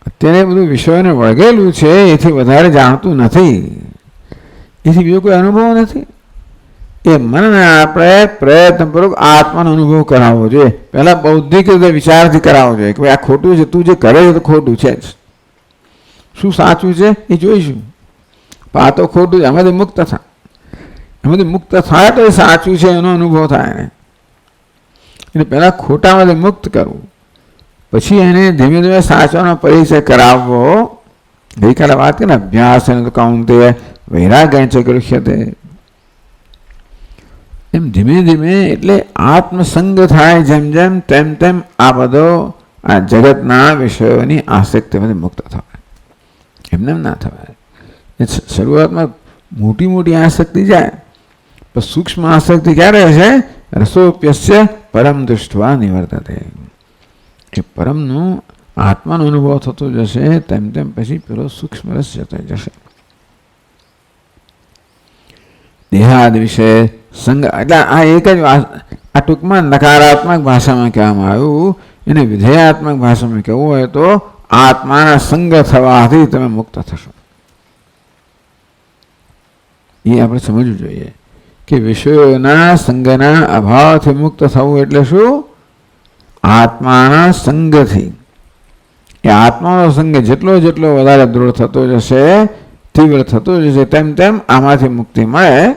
અત્યારે બધું વિષયોને વળગેલું છે, એથી વધારે જાણતું નથી, એથી બીજો કોઈ અનુભવ નથી. એ મનને આપણે પ્રયત્નપૂર્વક આત્માનો અનુભવ કરાવવો જોઈએ. પહેલાં બૌદ્ધિક રીતે વિચારથી કરાવવો જોઈએ કે ભાઈ આ ખોટું છે, તું જે કરે છે તો ખોટું છે જ. શું સાચું છે એ જોઈશું. પણ આ તો ખોટું છે, એમાંથી મુક્ત થાય. એમાંથી મુક્ત થાય તો એ સાચું છે એનો અનુભવ થાય ને. એટલે પહેલાં ખોટામાંથી મુક્ત કરવું, પછી એને ધીમે ધીમે સાચવાનો પરિચય કરાવવો. ગઈકાલે વાત કરીને અભ્યાસ તો કૌંતે વૈરાગ્ય છે ગૃહ્યતે. એમ ધીમે ધીમે એટલે આત્મસંગ થાય જેમ જેમ તેમ તેમ આ બધો આ જગતના વિષયોની આસક્તિમાંથી મુક્ત થવાય. એમને ના થવાય. શરૂઆતમાં મોટી મોટી આસક્તિ જાય, પણ સૂક્ષ્મ આસક્તિ ક્યારે છે? રસોપ્યસ્ય પરમ દૃષ્ટવા નિવર્તતે. એ પરમનું આત્માનો અનુભવ થતો જશે તેમ તેમ પછી પેલો સૂક્ષ્મ રસ જતો જશે. દેહાદ વિશે સંગ એટલે આ એક જ આ ટૂંકમાં નકારાત્મક ભાષામાં કહેવામાં આવ્યું. એને વિધેયાત્મક ભાષામાં કહેવું હોય તો આત્માના સંગ થવાથી તમે મુક્ત થશો. એ આપણે સમજવું જોઈએ કે વિષયોના સંગના અભાવથી મુક્ત થવું એટલે શું? આત્માના સંગથી. એ આત્માનો સંગ જેટલો જેટલો વધારે દૃઢ થતો જશે, તીવ્ર થતો જશે, તેમ તેમ આમાંથી મુક્તિ મળે,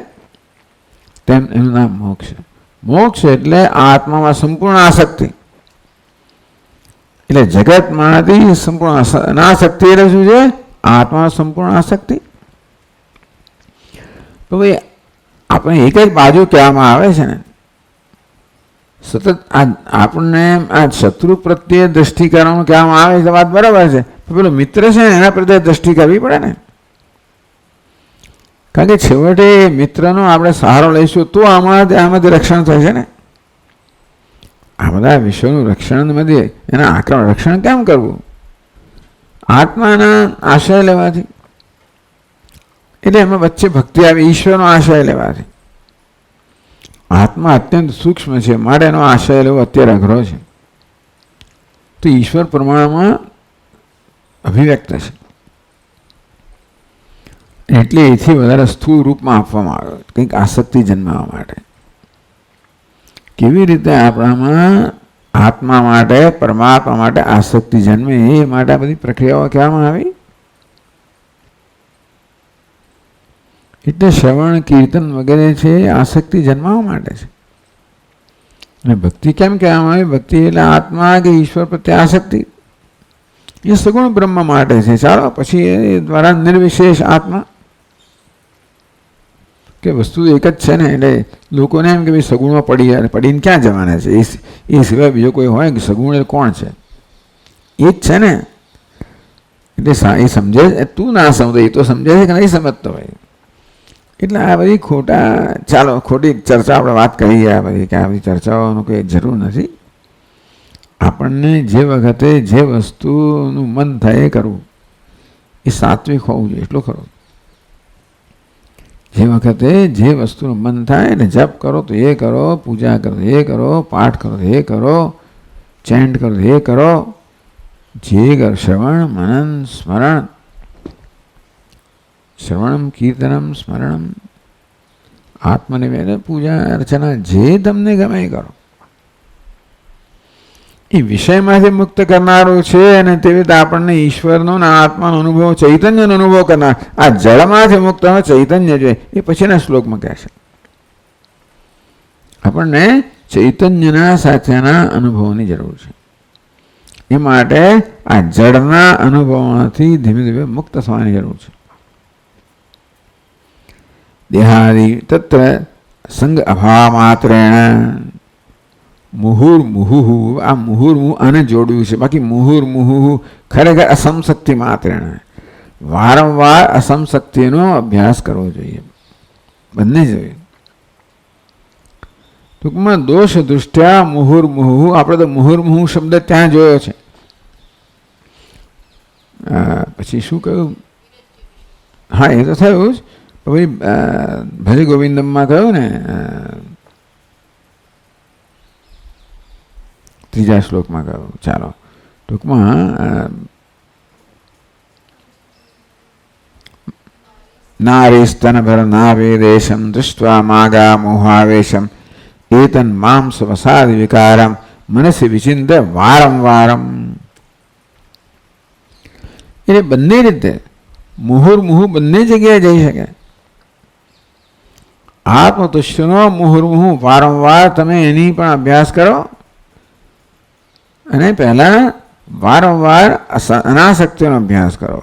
તેમ એનું નામ મોક્ષ. મોક્ષ એટલે આત્મામાં સંપૂર્ણ આસક્તિ. એટલે જગતમાંથી સંપૂર્ણ અનાસક્તિ એટલે શું છે? આત્મા સંપૂર્ણ આસક્તિ. તો ભાઈ આપણે એક જ બાજુ કહેવામાં આવે છે ને, સતત આપણને આ શત્રુ પ્રત્યે દ્રષ્ટિ કરવાનું કહેવામાં આવે છે, વાત બરાબર છે. પેલો મિત્ર છે ને એના પ્રત્યે દ્રષ્ટિ કરવી પડે ને, કારણ કે છેવટે મિત્રનો આપણે સહારો લઈશું તો આમાંથી રક્ષણ થશે ને. આ બધા વિશ્વનું રક્ષણ મધ્યે એના રક્ષણ કેમ કરવું? આત્માના આશય લેવાથી. એટલે એમાં વચ્ચે ભક્તિ આવે, ઈશ્વરનો આશય લેવાથી. આત્મા અત્યંત સૂક્ષ્મ છે, માટે એનો આશય લેવો અત્યારે અઘરો છે. તો ઈશ્વર પ્રમાણમાં અભિવ્યક્ત છે, એટલે એથી વધારે સ્થૂળ રૂપમાં આપવામાં આવ્યો, કંઈક આસક્તિ જન્માવા માટે. કેવી રીતે આપણામાં આત્મા માટે, પરમાત્મા માટે આસક્તિ જન્મે એ માટે બધી પ્રક્રિયાઓ કહેવામાં આવી. એટલે શ્રવણ કીર્તન વગેરે છે આસક્તિ જન્માવા માટે છે. અને ભક્તિ કેમ કહેવામાં આવી? ભક્તિ એટલે આત્મા કે ઈશ્વર પ્રત્યે આસક્તિ એ સગુણ બ્રહ્મ માટે છે. ચાલો પછી એ દ્વારા નિર્વિશેષ આત્મા કે વસ્તુ એક જ છે ને, એટલે લોકોને એમ કે ભાઈ સગુણમાં પડીને ક્યાં જવાના છે, એ સિવાય બીજો કોઈ હોય કે સગુણ એ કોણ છે? એ જ છે ને. એટલે એ સમજે, તું ના સમજે, એ તો સમજે છે કે નહીં સમજતો હોય. એટલે આ બધી ખોટી ચર્ચા આપણે વાત કરીએ આ બધી, કે આ બધી ચર્ચાઓનો કોઈ જરૂર નથી. આપણને જે વખતે જે વસ્તુનું મન થાય એ કરવું, એ સાત્વિક હોવું જોઈએ, એટલું ખરું. જે વખતે જે વસ્તુનું મન થાય એટલે જપ કરો તો એ કરો, પૂજા કરો તો એ કરો, પાઠ કરો તો એ કરો, ચેન્ટ કરો તો એ કરો, જે કરો શ્રવણ મનન સ્મરણ, શ્રવણમ કીર્તનમ સ્મરણમ આત્મનિવેદન પૂજા અર્ચના, જે તમને ગમે એ કરો. એ વિષયમાંથી મુક્ત કરનારો છે, અને તેવી રીતે આપણને ઈશ્વરનો ને આત્માનો અનુભવ, ચૈતન્યનો અનુભવ કરનાર. આ જળમાંથી મુક્ત ચૈતન્ય જોઈએ એ પછીના શ્લોકમાં કહે છે. આપણને ચૈતન્યના સાથેના અનુભવની જરૂર છે. એ માટે આ જળના અનુભવમાંથી ધીમે ધીમે મુક્ત થવાની જરૂર છે. દેહાદિ તત્ર સંગ અભાવ માત્રેણ મુહુર્મુહુ, આ મુહુર્મુહુ આને જોડ્યું છે. બાકી મુહુર્મુહુ ખરેખર અસમશક્તિ માત્રેણ, વારંવાર અસમશક્તિનો અભ્યાસ કરવો જોઈએ, બંને જોઈએ. ટૂંકમાં દોષ દૃષ્ટ્યા મુહુર્મુહુ, આપણે તો મુહુર્મુહુ શબ્દ ત્યાં જોયો છે. પછી શું કહ્યું? હા, એ તો થયું જ. ભાઈ ભજે ગોવિંદમમાં કહ્યું ને, ત્રીજા શ્લોકમાં કહ્યું. ચાલો ટૂંકમાં નારીસ્તનભર નાવેદેશમ દૃષ્ટ્વા માગા મોહાવેશમ એતન માંસ વસાદ વિકારમ મનસી વિચિંત વારંવારમ. એટલે બંને રીતે મુહુર્મુહુ બંને જગ્યાએ જઈ શકે. આત્મતુષ્યનો મુહુર્મુહુ વારંવાર તમે એની પણ અભ્યાસ કરો, અને પહેલા વારંવાર અનાસક્તિનો અભ્યાસ કરો.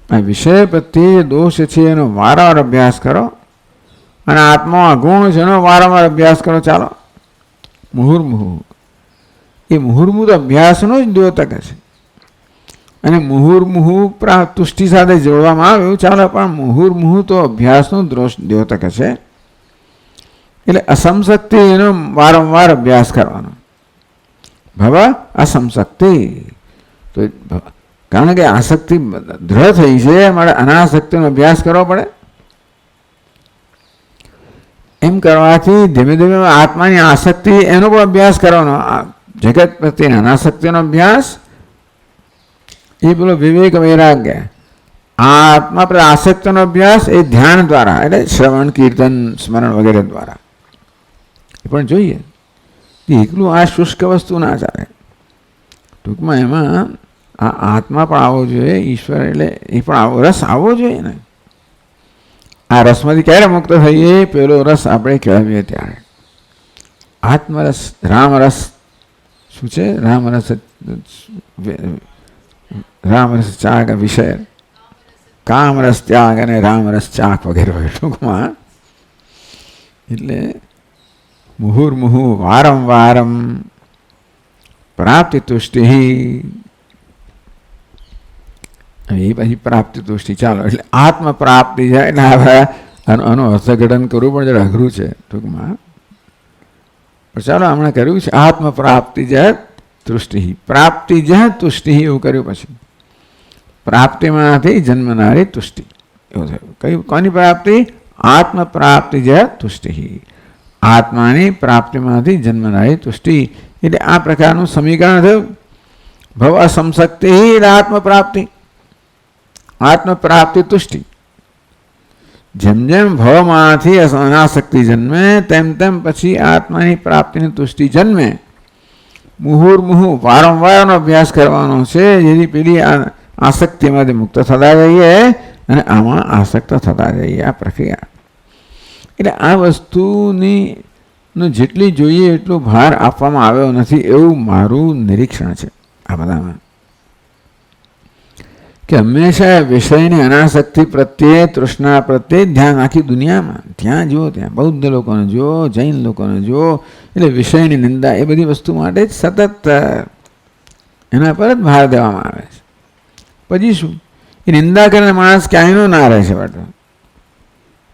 આ વિષય પ્રત્યે દોષ છે એનો વારંવાર અભ્યાસ કરો, અને આત્મા અગુણ છે એનો વારંવાર અભ્યાસ કરો. ચાલો મુહુર્મુહુ, એ મુહુર્મુહુ તો અભ્યાસનો જ દ્યોતક છે, અને મુહુર્મુહુ તુષ્ટિ સાથે જોડવામાં આવ્યું. ચાલો, પણ મુહુર્મુહુ તો અભ્યાસનો દ્યોતક છે. એટલે અસમશક્તિ એનો વારંવાર અભ્યાસ કરવાનો. ભવ અસમશક્તિ, તો કારણ કે આસક્તિ દ્રઢ થઈ છે, મારે અનાસક્તિનો અભ્યાસ કરવો પડે. એમ કરવાથી ધીમે ધીમે આત્માની આસક્તિ એનો પણ અભ્યાસ કરવાનો. જગત પ્રત્યે અનાસક્તિનો અભ્યાસ એ પેલો વિવેક વૈરાગ્ય, આ આત્મા પર આસક્તનો અભ્યાસ એ ધ્યાન દ્વારા, એટલે શ્રવણ, કીર્તન, સ્મરણ વગેરે દ્વારા એ પણ જોઈએ. એકલું આ શુષ્ક વસ્તુ ના ચાલે. ટૂંકમાં એમાં આ આત્મા પણ આવવો જોઈએ, ઈશ્વર એટલે એ પણ આવો રસ આવવો જોઈએ ને. આ રસમાંથી ક્યારે મુક્ત થઈએ? પેલો રસ આપણે કેળવીએ ત્યારે. આત્મરસ, રામરસ શું છે? રામરસ ચાક વિષય, કામરસ ત્યાગ અને રામરસ ચાક વગેરે વગેરે. ટૂંકમાં એટલે મુહુર્મુહુ વારંવારમ પ્રાપ્તિ તુષ્ટિ. એ પછી પ્રાપ્તિ તુષ્ટિ ચાલો, એટલે આત્મ પ્રાપ્તિ જાય. એટલે હવે આનું અર્થઘટન કરવું પણ જરા અઘરું છે ટૂંકમાં. પણ ચાલો હમણાં કર્યું છે આત્મ પ્રાપ્તિ જાય તુષ્ટિ, પ્રાપ્તિ જાય તુષ્ટિ એવું કર્યું. પછી પ્રાપ્તિમાંથી જન્મનારી તુષ્ટિ એવું થયું. કયું? કોની પ્રાપ્તિ? આત્મ પ્રાપ્તિ જાય તુષ્ટિ, આત્માની પ્રાપ્તિમાંથી જન્મનારી તુષ્ટિ. એટલે આ પ્રકારનું સમીકરણ થયું. ભવ અસંશક્તિ આત્મ પ્રાપ્તિ, આત્મ પ્રાપ્તિ તુષ્ટિ. જેમ જેમ ભવમાંથી અનાસક્તિ જન્મે તેમ તેમ પછી આત્માની પ્રાપ્તિની તુષ્ટિ જન્મે. મુહુર્મુહુ વારંવારનો અભ્યાસ કરવાનો છે, જેથી પેલી આસક્તિમાંથી મુક્ત થતા જઈએ અને આમાં આસક્ત થતા જઈએ. આ પ્રક્રિયા. એટલે આ વસ્તુની જેટલી જોઈએ એટલો ભાર આપવામાં આવ્યો નથી એવું મારું નિરીક્ષણ છે આ બધામાં. કે હંમેશા વિષયની અનાસક્તિ પ્રત્યે, તૃષ્ણા પ્રત્યે ધ્યાન. આખી દુનિયામાં ત્યાં જુઓ, ત્યાં બૌદ્ધ લોકોને જુઓ, જૈન લોકોને જુઓ, એટલે વિષયની નિંદા એ બધી વસ્તુ માટે જ સતત એના પર જ ભાર દેવામાં આવે છે. પછી શું? એ નિંદા કરીને માણસ ક્યાંયનો ના રહે છે. પાછો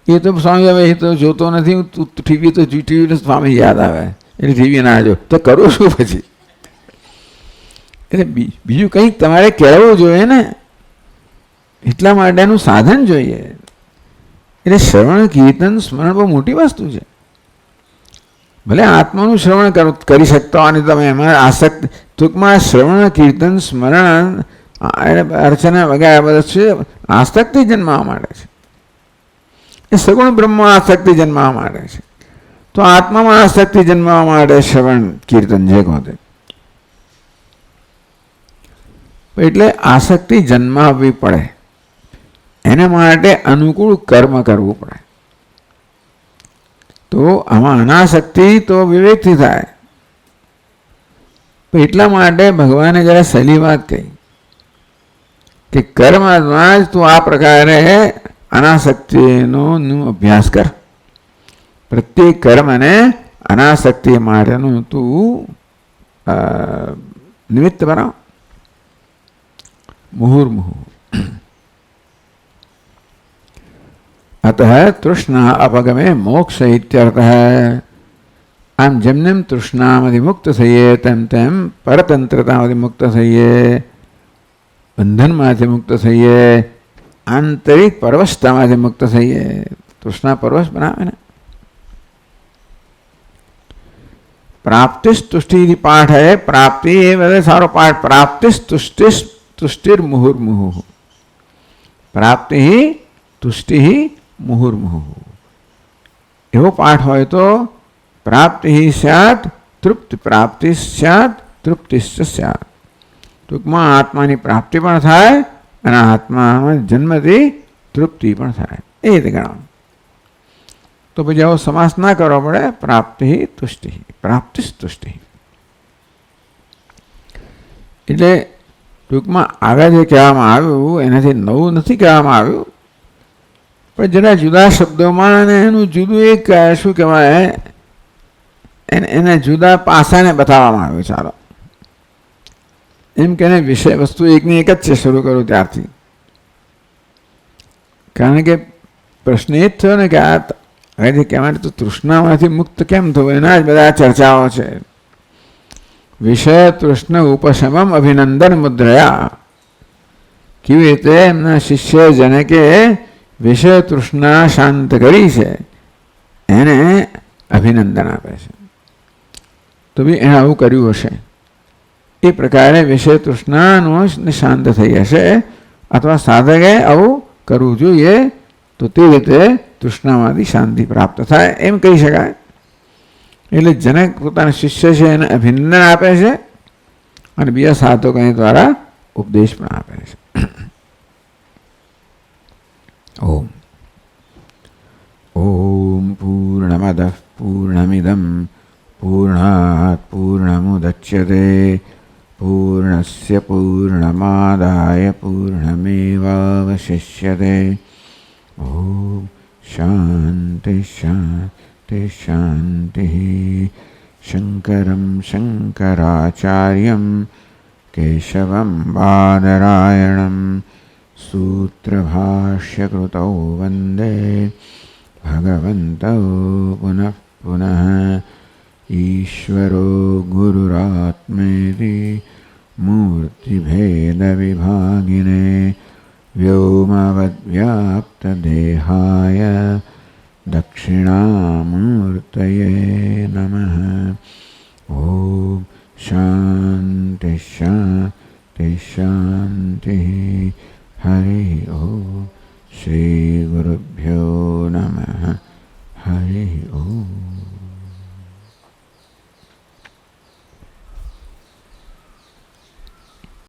એ તો સ્વામી હવે એ તો જોતો નથી, ટીવી તો ટીવી સ્વામી યાદ આવે એટલે ટીવી ના જો તો કરું શું પછી? એટલે બીજું કંઈક તમારે કહેવું જોઈએ ને, એટલા માટેનું સાધન જોઈએ. એટલે શ્રવણ, કીર્તન, સ્મરણ બહુ મોટી વસ્તુ છે. ભલે આત્માનું શ્રવણ કરી શકતા અને તમે એમાં આસક્ત, ટૂંકમાં શ્રવણ, કીર્તન, સ્મરણ, અર્ચના વગેરે બધા છે આસક્તિ જન્મવા માટે છે. એ સગુણ બ્રહ્મ આસક્તિ જન્મવા માટે છે. તો આત્મામાં આસક્તિ જન્મવા માટે શ્રવણ, કીર્તન જે કહો તે. એટલે આસક્તિ જન્માવવી પડે, એના માટે અનુકૂળ કર્મ કરવું પડે. તો આમાં અનાસક્તિ તો વિવેકથી થાય. એટલા માટે ભગવાને જરા સહેલી વાત કહી કે કર્મમાં જ તું આ પ્રકારે અનાસક્તિનો અભ્યાસ કર. પ્રત્યેક કર્મને અનાસક્તિ માટેનું તું નિમિત્ત બનાવ. મુહુર્મુહુ અતઃ તૃષ્ણા અપગમે મોક્ષ ઇત્યર્થ. આમ જેમ જેમ તૃષ્ણામાંથી મુક્ત થઈએ તેમ તેમ પરતંત્રતામાંથી મુક્ત થઈએ, બંધનમાંથી મુક્ત થઈએ, આંતરિક પરવશતામાંથી મુક્ત થઈએ. તૃષ્ણા પરવશ બનાવે ને. પ્રાપ્તિશ તુષ્ટિ પાઠ હે. પ્રાપ્તિ એ બધે સારો પાઠ. પ્રાપ્તિશ તુષ્ટિર મુહુર્મુહુ. પ્રાપ્તિ તુષ્ટિ મુહુર્મુહુ એવો પાઠ હોય તો પ્રાપ્તિ સ્યાત તૃપ્તિ, પ્રાપ્તિ સ્યાત તૃપ્તિશ્ચ સ્યાત. ટૂંકમાં આત્માની પ્રાપ્તિ પણ થાય અને આત્મામાં જન્મથી તૃપ્તિ પણ થાય. એ રીતે ગણવાનું. તો પછી આવો સમાસ ના કરવો પડે. પ્રાપ્તિ તુષ્ટિ, પ્રાપ્તિશ તુષ્ટિ. એટલે ટૂંકમાં આગળ જે કહેવામાં આવ્યું એનાથી નવું નથી કહેવામાં આવ્યું, પણ જરા જુદા શબ્દોમાં અને એનું જુદું એક શું કહેવાય એના જુદા પાસાને બતાવવામાં આવ્યું. ચાલો એમ કે વિષય વસ્તુ એકની એક જ છે શરૂ કરું ત્યારથી. કારણ કે પ્રશ્ન એ જ થયો ને કે આ હવે કહેવાય તો તૃષ્ણામાંથી મુક્ત કેમ થવું, એના જ બધા ચર્ચાઓ છે. વિષય તૃષ્ણ ઉપશમમ અભિનંદન મુદ્રયા. કેવી રીતે એમના શિષ્ય જનકે વિષય તૃષ્ણા શાંત કરી છે એને અભિનંદન આપે છે. તો બી એણે આવું કર્યું હશે. એ પ્રકારે વિષય તૃષ્ણાનો શાંત થઈ હશે अथवा साधक है આવું કરવું જોઈએ તો તે રીતે તૃષ્ણામાંથી શાંતિ પ્રાપ્ત થાય એમ કહી શકાય. એટલે જનક પોતાના શિષ્ય છે એને અભિનંદન આપે છે અને બીજા સાધકો એ દ્વારા ઉપદેશ પણ આપે છે. ઓમ ઓમ પૂર્ણમદઃ પૂર્ણમિદં પૂર્ણાત પૂર્ણમુદચ્યતે પૂર્ણસ્ય પૂર્ણમાદાય પૂર્ણમેવાવશિષ્યતે. ઓમ શાંતિ શાંતિ શાંતિ. શંકરં શંકરાચાર્યં કેશવં બાદરાયણં सूत्रभाष्यकृतौ वन्दे भगवन्तौ पुनः पुनः. ईश्वरो गुरुरात्मेति मूर्तिभेदविभागिने व्योमवद्व्याप्तदेहाय दक्षिणामूर्तये नमः. ॐ शान्ति शान्ति शान्तिः. हरि ओम. श्री गुरुभ्यो नमः. हरि ओम.